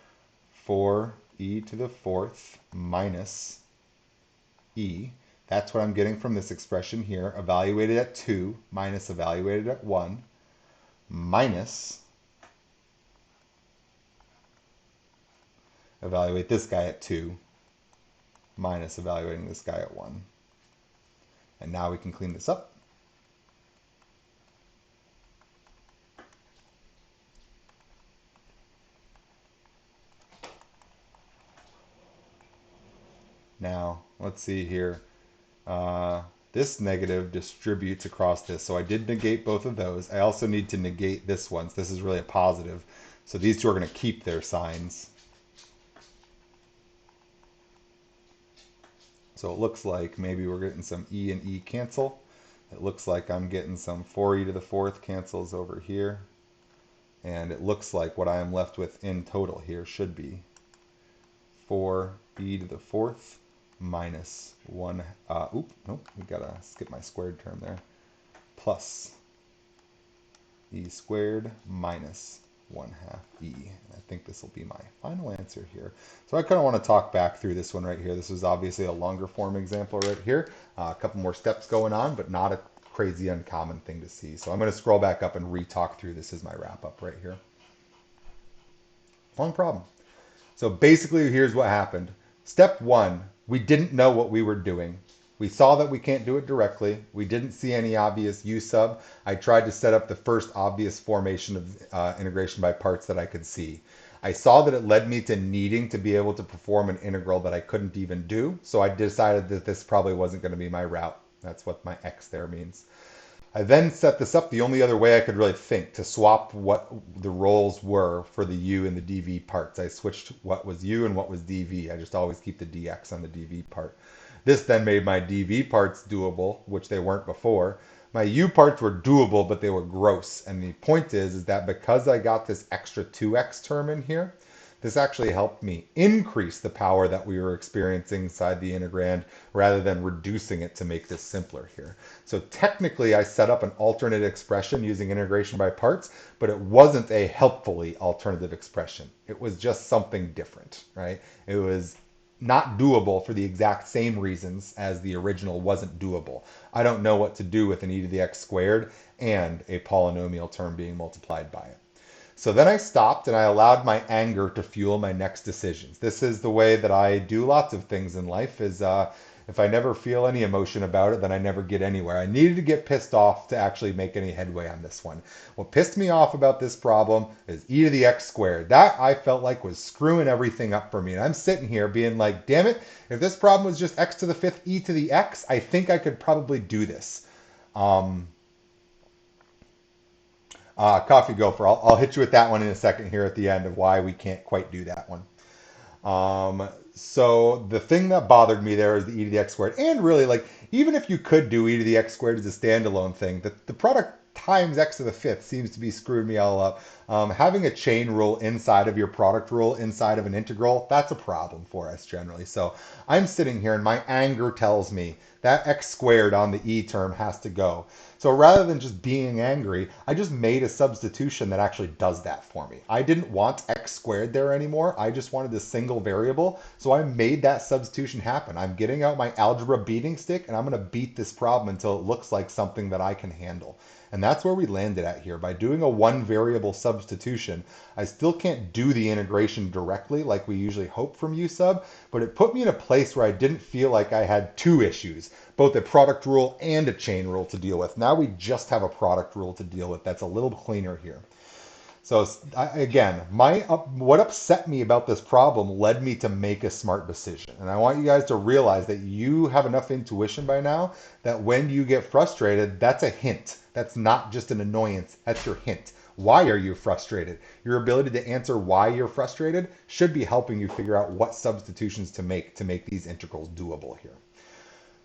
4e to the fourth minus e. That's what I'm getting from this expression here. Evaluated at 2 minus evaluated at 1 minus evaluate this guy at 2 minus evaluating this guy at 1. And now we can clean this up. Now, let's see here. This negative distributes across this. So I did negate both of those. I also need to negate this one. So this is really a positive. So these two are going to keep their signs. So it looks like maybe we're getting some e and e cancel. It looks like I'm getting some 4e to the fourth cancels over here. And it looks like what I am left with in total here should be 4e to the fourth minus 1. Nope, we gotta skip my squared term there. Plus e squared minus 1/2 e. And I think this will be my final answer here. So I kind of want to talk back through this one right here. This is obviously a longer form example right here. A couple more steps going on, but not a crazy uncommon thing to see. So I'm going to scroll back up and re-talk through this as my wrap up right here. Long problem. So basically, here's what happened. Step 1, we didn't know what we were doing. We saw that we can't do it directly. We didn't see any obvious U sub. I tried to set up the first obvious formation of integration by parts that I could see. I saw that it led me to needing to be able to perform an integral that I couldn't even do. So I decided that this probably wasn't going to be my route. That's what my X there means. I then set this up the only other way I could really think to swap what the roles were for the U and the dv parts. I switched what was U and what was dv. I just always keep the dx on the dv part. This then made my dv parts doable, which they weren't before. My U parts were doable, but they were gross. And the point is that because I got this extra 2x term in here, this actually helped me increase the power that we were experiencing inside the integrand rather than reducing it to make this simpler here. So technically I set up an alternate expression using integration by parts, but it wasn't a helpfully alternative expression. It was just something different, right? It was not doable for the exact same reasons as the original wasn't doable. I don't know what to do with an e to the x squared and a polynomial term being multiplied by it. So then I stopped and I allowed my anger to fuel my next decisions. This is the way that I do lots of things in life is if I never feel any emotion about it, then I never get anywhere. I needed to get pissed off to actually make any headway on this one. What pissed me off about this problem is e to the x squared. That I felt like was screwing everything up for me. And I'm sitting here being like, damn it, if this problem was just x to the fifth e to the x, I think I could probably do this. Coffee Gopher. I'll hit you with that one in a second here at the end of why we can't quite do that one. So the thing that bothered me there is the e to the x squared. And really, like, even if you could do e to the x squared as a standalone thing, the product times x to the fifth seems to be screwing me all up. Having a chain rule inside of your product rule inside of an integral, that's a problem for us generally. So I'm sitting here and my anger tells me that x squared on the e term has to go. So rather than just being angry, I just made a substitution that actually does that for me. I didn't want x squared there anymore. I just wanted a single variable. So I made that substitution happen. I'm getting out my algebra beating stick and I'm going to beat this problem until it looks like something that I can handle. And that's where we landed at here. By doing a one variable substitution, I still can't do the integration directly like we usually hope from U sub, but it put me in a place where I didn't feel like I had two issues, both a product rule and a chain rule to deal with. Now we just have a product rule to deal with that's a little cleaner here. So again, what upset me about this problem led me to make a smart decision. And I want you guys to realize that you have enough intuition by now that when you get frustrated, that's a hint. That's not just an annoyance, that's your hint. Why are you frustrated? Your ability to answer why you're frustrated should be helping you figure out what substitutions to make these integrals doable here.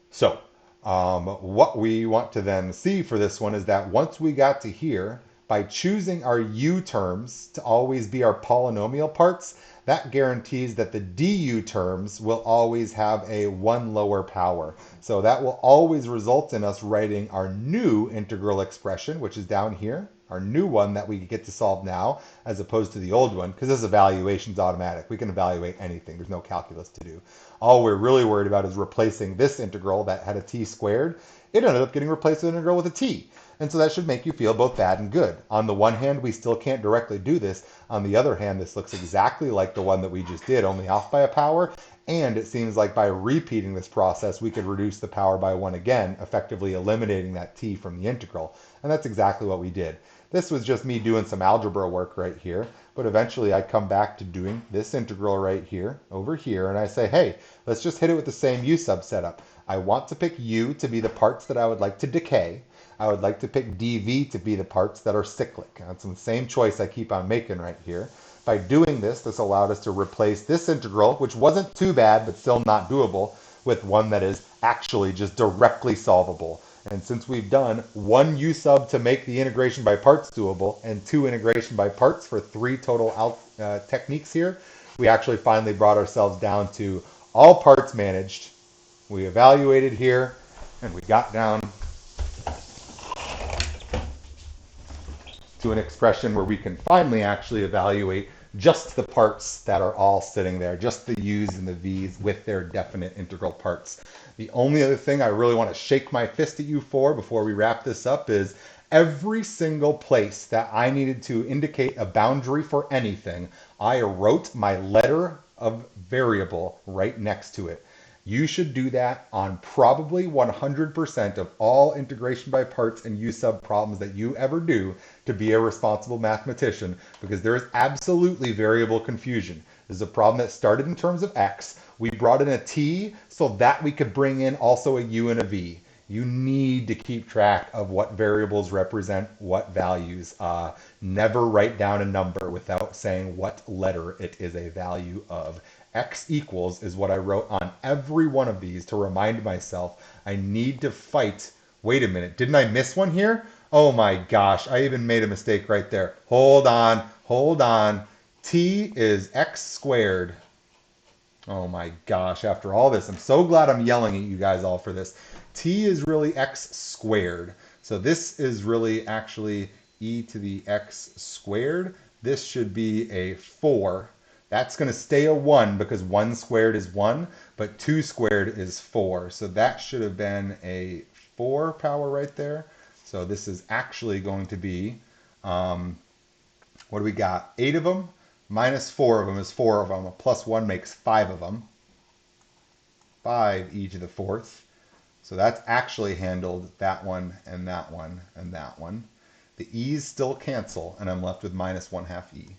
So what we want to then see for this one is that once we got to here, by choosing our u terms to always be our polynomial parts, that guarantees that the du terms will always have a one lower power. So that will always result in us writing our new integral expression, which is down here, our new one that we get to solve now, as opposed to the old one, because this evaluation is automatic. We can evaluate anything. There's no calculus to do. All we're really worried about is replacing this integral that had a t squared. It ended up getting replaced with an integral with a t. And so that should make you feel both bad and good. On the one hand, we still can't directly do this. On the other hand, this looks exactly like the one that we just did, only off by a power. And it seems like by repeating this process, we could reduce the power by 1 again, effectively eliminating that t from the integral. And that's exactly what we did. This was just me doing some algebra work right here, but eventually I come back to doing this integral right here, over here, and I say, hey, let's just hit it with the same u sub setup. I want to pick u to be the parts that I would like to decay. I would like to pick dv to be the parts that are cyclic. That's the same choice I keep on making right here. By doing this, this allowed us to replace this integral, which wasn't too bad, but still not doable, with one that is actually just directly solvable. And since we've done one u sub to make the integration by parts doable and 2 integration by parts for 3 total techniques here, we actually finally brought ourselves down to all parts managed. We evaluated here, and we got down to an expression where we can finally actually evaluate just the parts that are all sitting there, just the u's and the v's with their definite integral parts. The only other thing I really want to shake my fist at you for before we wrap this up is every single place that I needed to indicate a boundary for anything, I wrote my letter of variable right next to it. You should do that on probably 100% of all integration by parts and u sub problems that you ever do to be a responsible mathematician, because there is absolutely variable confusion. This is a problem that started in terms of x. We brought in a t so that we could bring in also a u and a v. You need to keep track of what variables represent what values. Never write down a number without saying what letter it is a value of. X equals is what I wrote on every one of these to remind myself I need to fight. Wait a minute, didn't I miss one here? Oh my gosh, I even made a mistake right there. Hold on, hold on. T is x squared. Oh my gosh, after all this, I'm so glad I'm yelling at you guys all for this. T is really x squared. So this is really actually e to the x squared. This should be a 4. That's going to stay a 1 because 1 squared is 1, but 2 squared is 4. So that should have been a 4 power right there. So this is actually going to be, what do we got? 8 of them minus 4 of them is 4 of them. A plus 1 makes 5 of them. 5 e to the 4th. So that's actually handled that one and that one and that one. The e's still cancel, and I'm left with minus 1/2 e.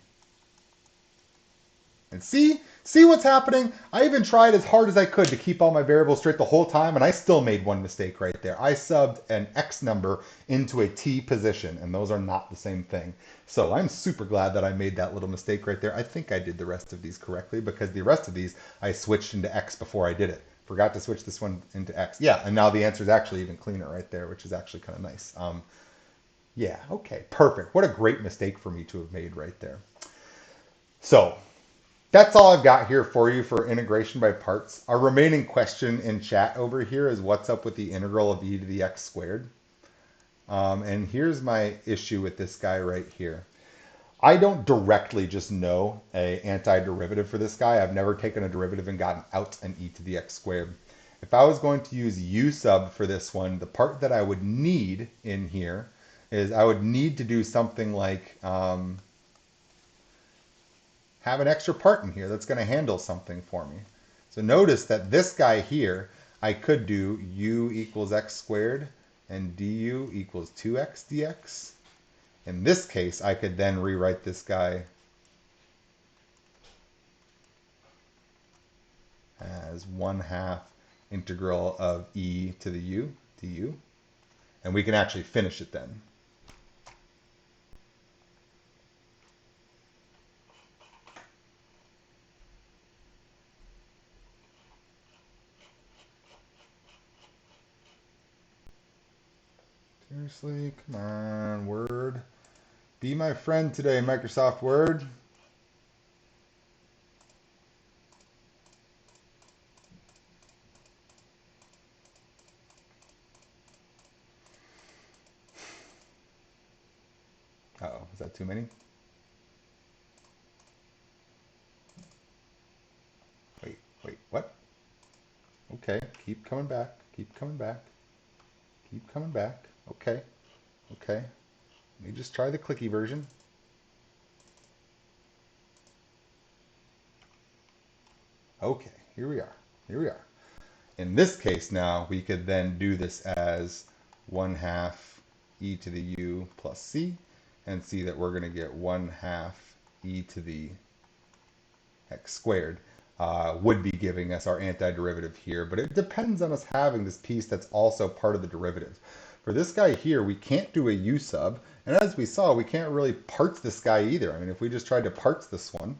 And see what's happening? I even tried as hard as I could to keep all my variables straight the whole time, and I still made one mistake right there. I subbed an x number into a t position, and those are not the same thing. So I'm super glad that I made that little mistake right there. I think I did the rest of these correctly because the rest of these I switched into x before I did it. Forgot to switch this one into x. Yeah, and now the answer is actually even cleaner right there, which is actually kind of nice. Yeah, okay, perfect. What a great mistake for me to have made right there. So that's all I've got here for you for integration by parts. Our remaining question in chat over here is what's up with the integral of e to the x squared? And here's my issue with this guy right here. I don't directly just know a antiderivative for this guy. I've never taken a derivative and gotten out an e to the x squared. If I was going to use u sub for this one, the part that I would need in here is I would need to do something like have an extra part in here that's going to handle something for me. So notice that this guy here, I could do u equals x squared and du equals 2x dx. In this case, I could then rewrite this guy as 1/2 integral of e to the u du. And we can actually finish it then. Seriously, come on, word. Be my friend today, Microsoft Word. Uh-oh, is that too many? Wait, what? Okay, keep coming back, keep coming back, keep coming back. Okay, okay. Let me just try the clicky version. Okay, here we are, here we are. In this case now, we could then do this as 1 half e to the u plus c, and see that we're going to get 1 half e to the x squared. Would be giving us our antiderivative here, but it depends on us having this piece that's also part of the derivative. For this guy here, we can't do a u sub, and as we saw, we can't really parts this guy either. I mean, if we just tried to parts this one,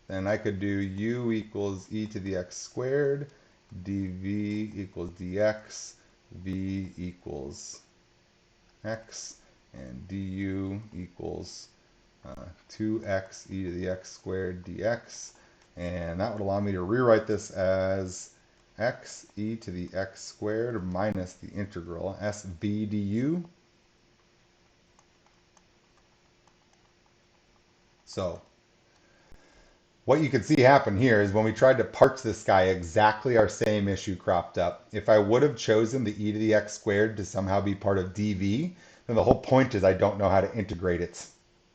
then I could do u equals e to the x squared, dv equals dx, v equals x, and du equals 2x e to the x squared dx. And that would allow me to rewrite this as x e to the x squared minus the integral sv du. So what you can see happen here is when we tried to parse this guy, exactly our same issue cropped up. If I would have chosen the e to the x squared to somehow be part of dv, then the whole point is I don't know how to integrate it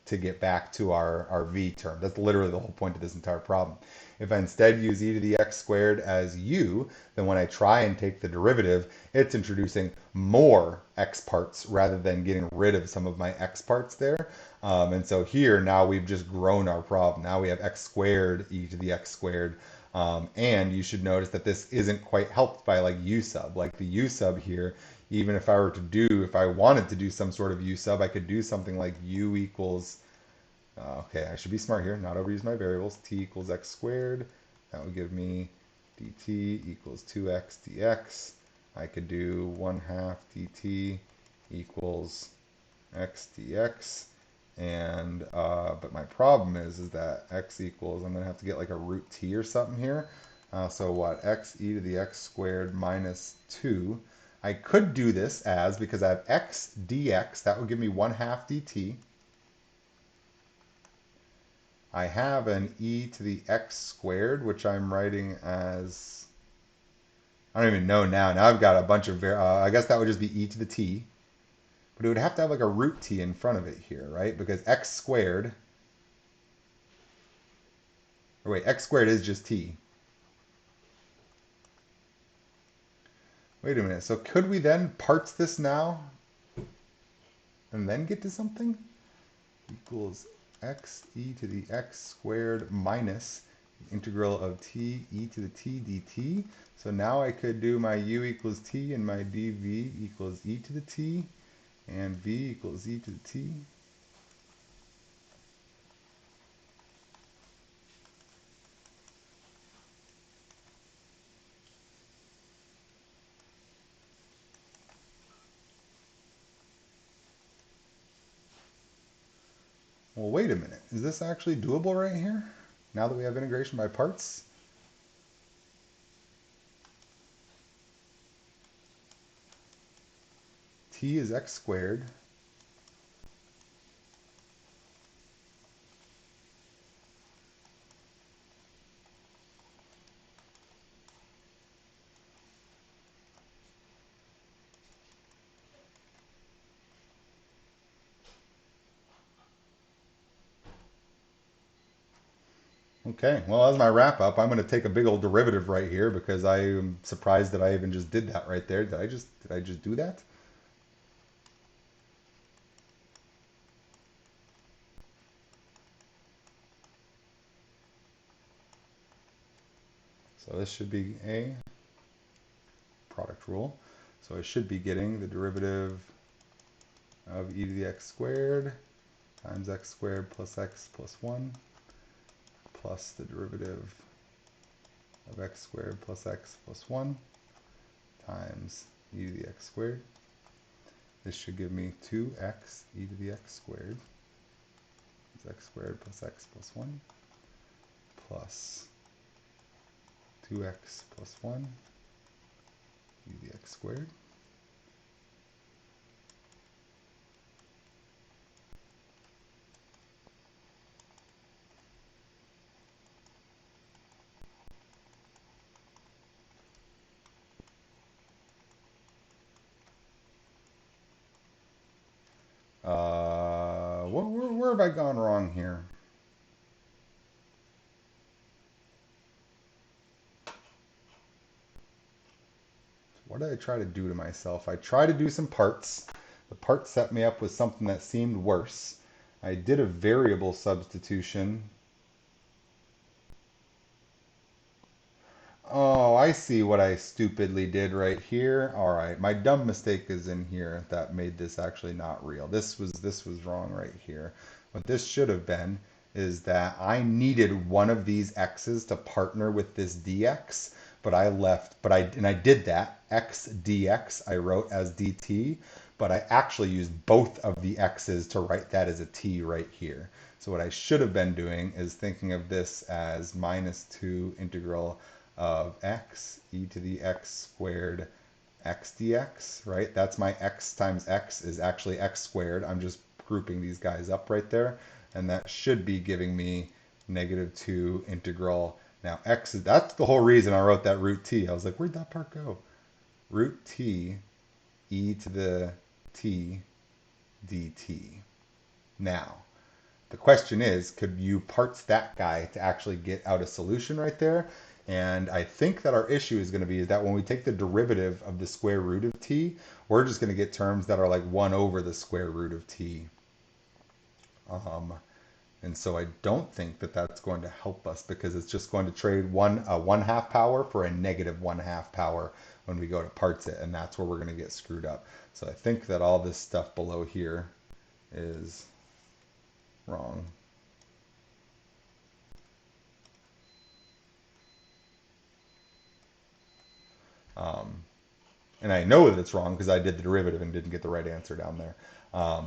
to get back to our v term. That's literally the whole point of this entire problem. If I instead use e to the x squared as u, then when I try and take the derivative, it's introducing more x parts rather than getting rid of some of my x parts there. And so here now we've just grown our problem. Now we have x squared e to the x squared. And you should notice that this isn't quite helped by like u sub. Like the u sub here, even if I were to do, if I wanted to do some sort of u sub, I could do something like u equals, okay, I should be smart here, not overuse my variables. T equals x squared. That would give me dt equals 2x dx. I could do 1 half dt equals x dx. And but my problem is that x equals, I'm going to have to get like a root t or something here. So what, x e to the x squared minus 2. I could do this as, because I have x dx, that would give me 1 half dt. I have an e to the x squared, which I'm writing as, I don't even know now. Now I've got a bunch of, I guess that would just be e to the t. But it would have to have like a root t in front of it here, right? Because x squared, or wait, x squared is just t. Wait a minute. So could we then parts this now and then get to something? Equals x e to the x squared minus the integral of t e to the t dt. So now I could do my u equals t and my dv equals e to the t and v equals e to the t. Well, wait a minute. Is this actually doable right here? Now that we have integration by parts? T is x squared. Okay, well, as my wrap up, I'm going to take a big old derivative right here because I am surprised that I even just did that right there. Did I just do that? So this should be a product rule. So I should be getting the derivative of e to the x squared times x squared plus x plus 1 plus the derivative of x squared plus x plus 1 times e to the x squared. This should give me 2x e to the x squared is x squared plus x plus 1 plus 2x plus 1 e to the x squared. Where have I gone wrong here? What did I try to do to myself? I tried to do some parts. The part set me up with something that seemed worse. I did a variable substitution. Oh, I see what I stupidly did right here. All right, my dumb mistake is in here that made this actually not real. This was wrong right here. What this should have been is that I needed one of these x's to partner with this dx, but I did that. X dx I wrote as dt, but I actually used both of the x's to write that as a t right here. So what I should have been doing is thinking of this as minus 2 integral of x e to the x squared x dx, right? That's my x times x is actually x squared. I'm just grouping these guys up right there. And that should be giving me negative 2 integral. Now x, that's the whole reason I wrote that root t. I was like, where'd that part go? Root t e to the t dt. Now, the question is, could you parts that guy to actually get out a solution right there? And I think that our issue is going to be that when we take the derivative of the square root of t, we're just going to get terms that are like 1 over the square root of t. And so I don't think that that's going to help us because it's just going to trade a 1/2 power for a negative 1/2 power when we go to parts it, and that's where we're going to get screwed up. So I think that all this stuff below here is wrong. And I know that it's wrong because I did the derivative and didn't get the right answer down there.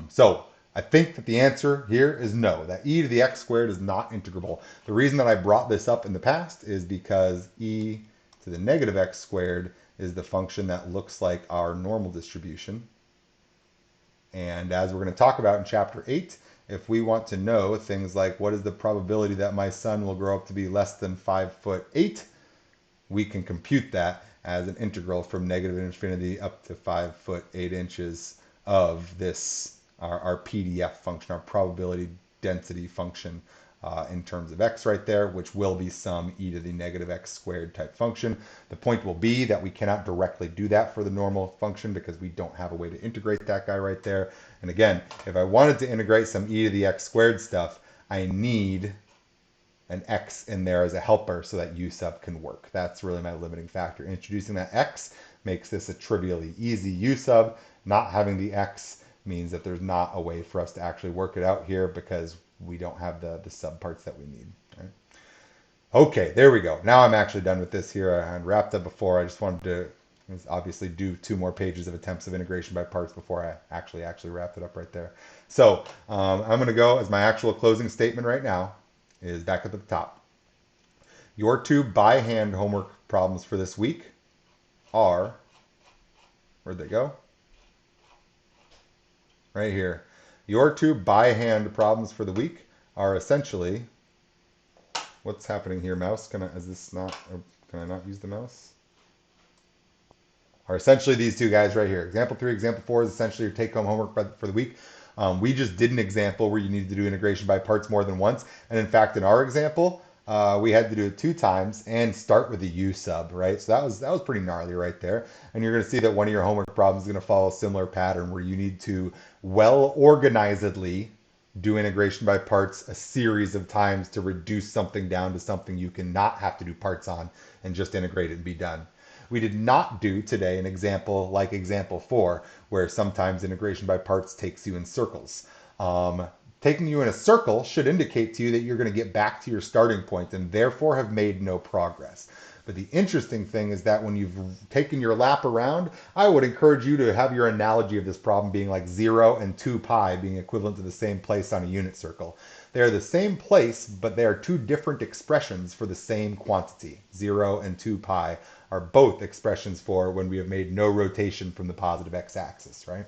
So I think that the answer here is no, that e to the x squared is not integrable. The reason that I brought this up in the past is because e to the negative x squared is the function that looks like our normal distribution. And as we're going to talk about in chapter 8, if we want to know things like what is the probability that my son will grow up to be less than 5'8", we can compute that as an integral from negative infinity up to 5'8" of this, our PDF function, our probability density function in terms of x right there, which will be some e to the negative x squared type function. The point will be that we cannot directly do that for the normal function because we don't have a way to integrate that guy right there. And again, if I wanted to integrate some e to the x squared stuff, I need an x in there as a helper so that u sub can work. That's really my limiting factor. Introducing that x makes this a trivially easy u sub. Not having the x means that there's not a way for us to actually work it out here because we don't have the subparts that we need. Right? Okay, there we go. Now I'm actually done with this here. I wrapped up before. I just wanted to obviously do 2 more pages of attempts of integration by parts before I actually wrapped it up right there. So I'm going to go as my actual closing statement right now is back up at the top. Your 2 by hand homework problems for this week are, where'd they go? Right here. Your 2 by hand problems for the week are essentially, what's happening here, mouse? Can I not use the mouse? Are essentially these 2 guys right here. Example 3, example 4 is essentially your take-home homework for the week. We just did an example where you needed to do integration by parts more than once. And in fact, in our example, we had to do it 2 times and start with the u sub, right? So that was pretty gnarly right there. And you're going to see that one of your homework problems is going to follow a similar pattern where you need to well organizedly do integration by parts a series of times to reduce something down to something you can not have to do parts on and just integrate it and be done. We did not do today an example like example 4, where sometimes integration by parts takes you in circles. Taking you in a circle should indicate to you that you're going to get back to your starting point and therefore have made no progress. But the interesting thing is that when you've taken your lap around, I would encourage you to have your analogy of this problem being like 0 and 2 pi being equivalent to the same place on a unit circle. They are the same place, but they are two different expressions for the same quantity. 0 and 2 pi are both expressions for when we have made no rotation from the positive x-axis, right?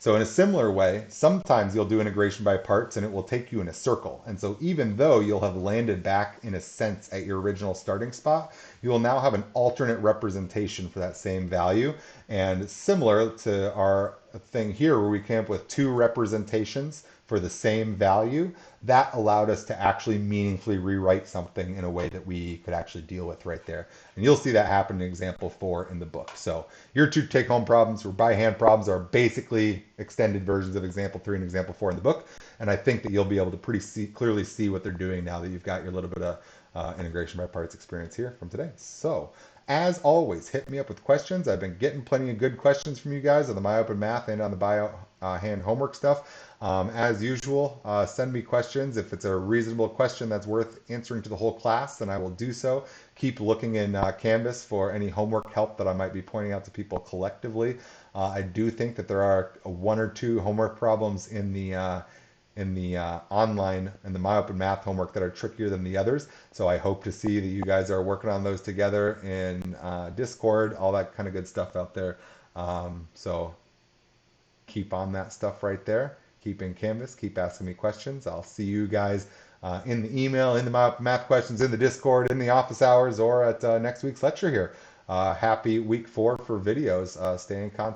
So in a similar way, sometimes you'll do integration by parts and it will take you in a circle. And so even though you'll have landed back in a sense at your original starting spot, you will now have an alternate representation for that same value. And similar to our thing here where we came up with two representations for the same value, that allowed us to actually meaningfully rewrite something in a way that we could actually deal with right there. And you'll see that happen in example 4 in the book. So your two take-home problems or by-hand problems are basically extended versions of example 3 and example 4 in the book. And I think that you'll be able to clearly see what they're doing now that you've got your little bit of integration by parts experience here from today. So as always, hit me up with questions. I've been getting plenty of good questions from you guys on the My Open Math and on the by hand homework stuff. As usual, send me questions. If it's a reasonable question that's worth answering to the whole class, then I will do so. Keep looking in Canvas for any homework help that I might be pointing out to people collectively. I do think that there are one or two homework problems in the online and the My Open Math homework that are trickier than the others. So I hope to see that you guys are working on those together in Discord, all that kind of good stuff out there. So keep on that stuff right there. Keep in Canvas. Keep asking me questions. I'll see you guys in the email, in the math questions, in the Discord, in the office hours, or at next week's lecture here. Happy week 4 for videos. Stay in contact.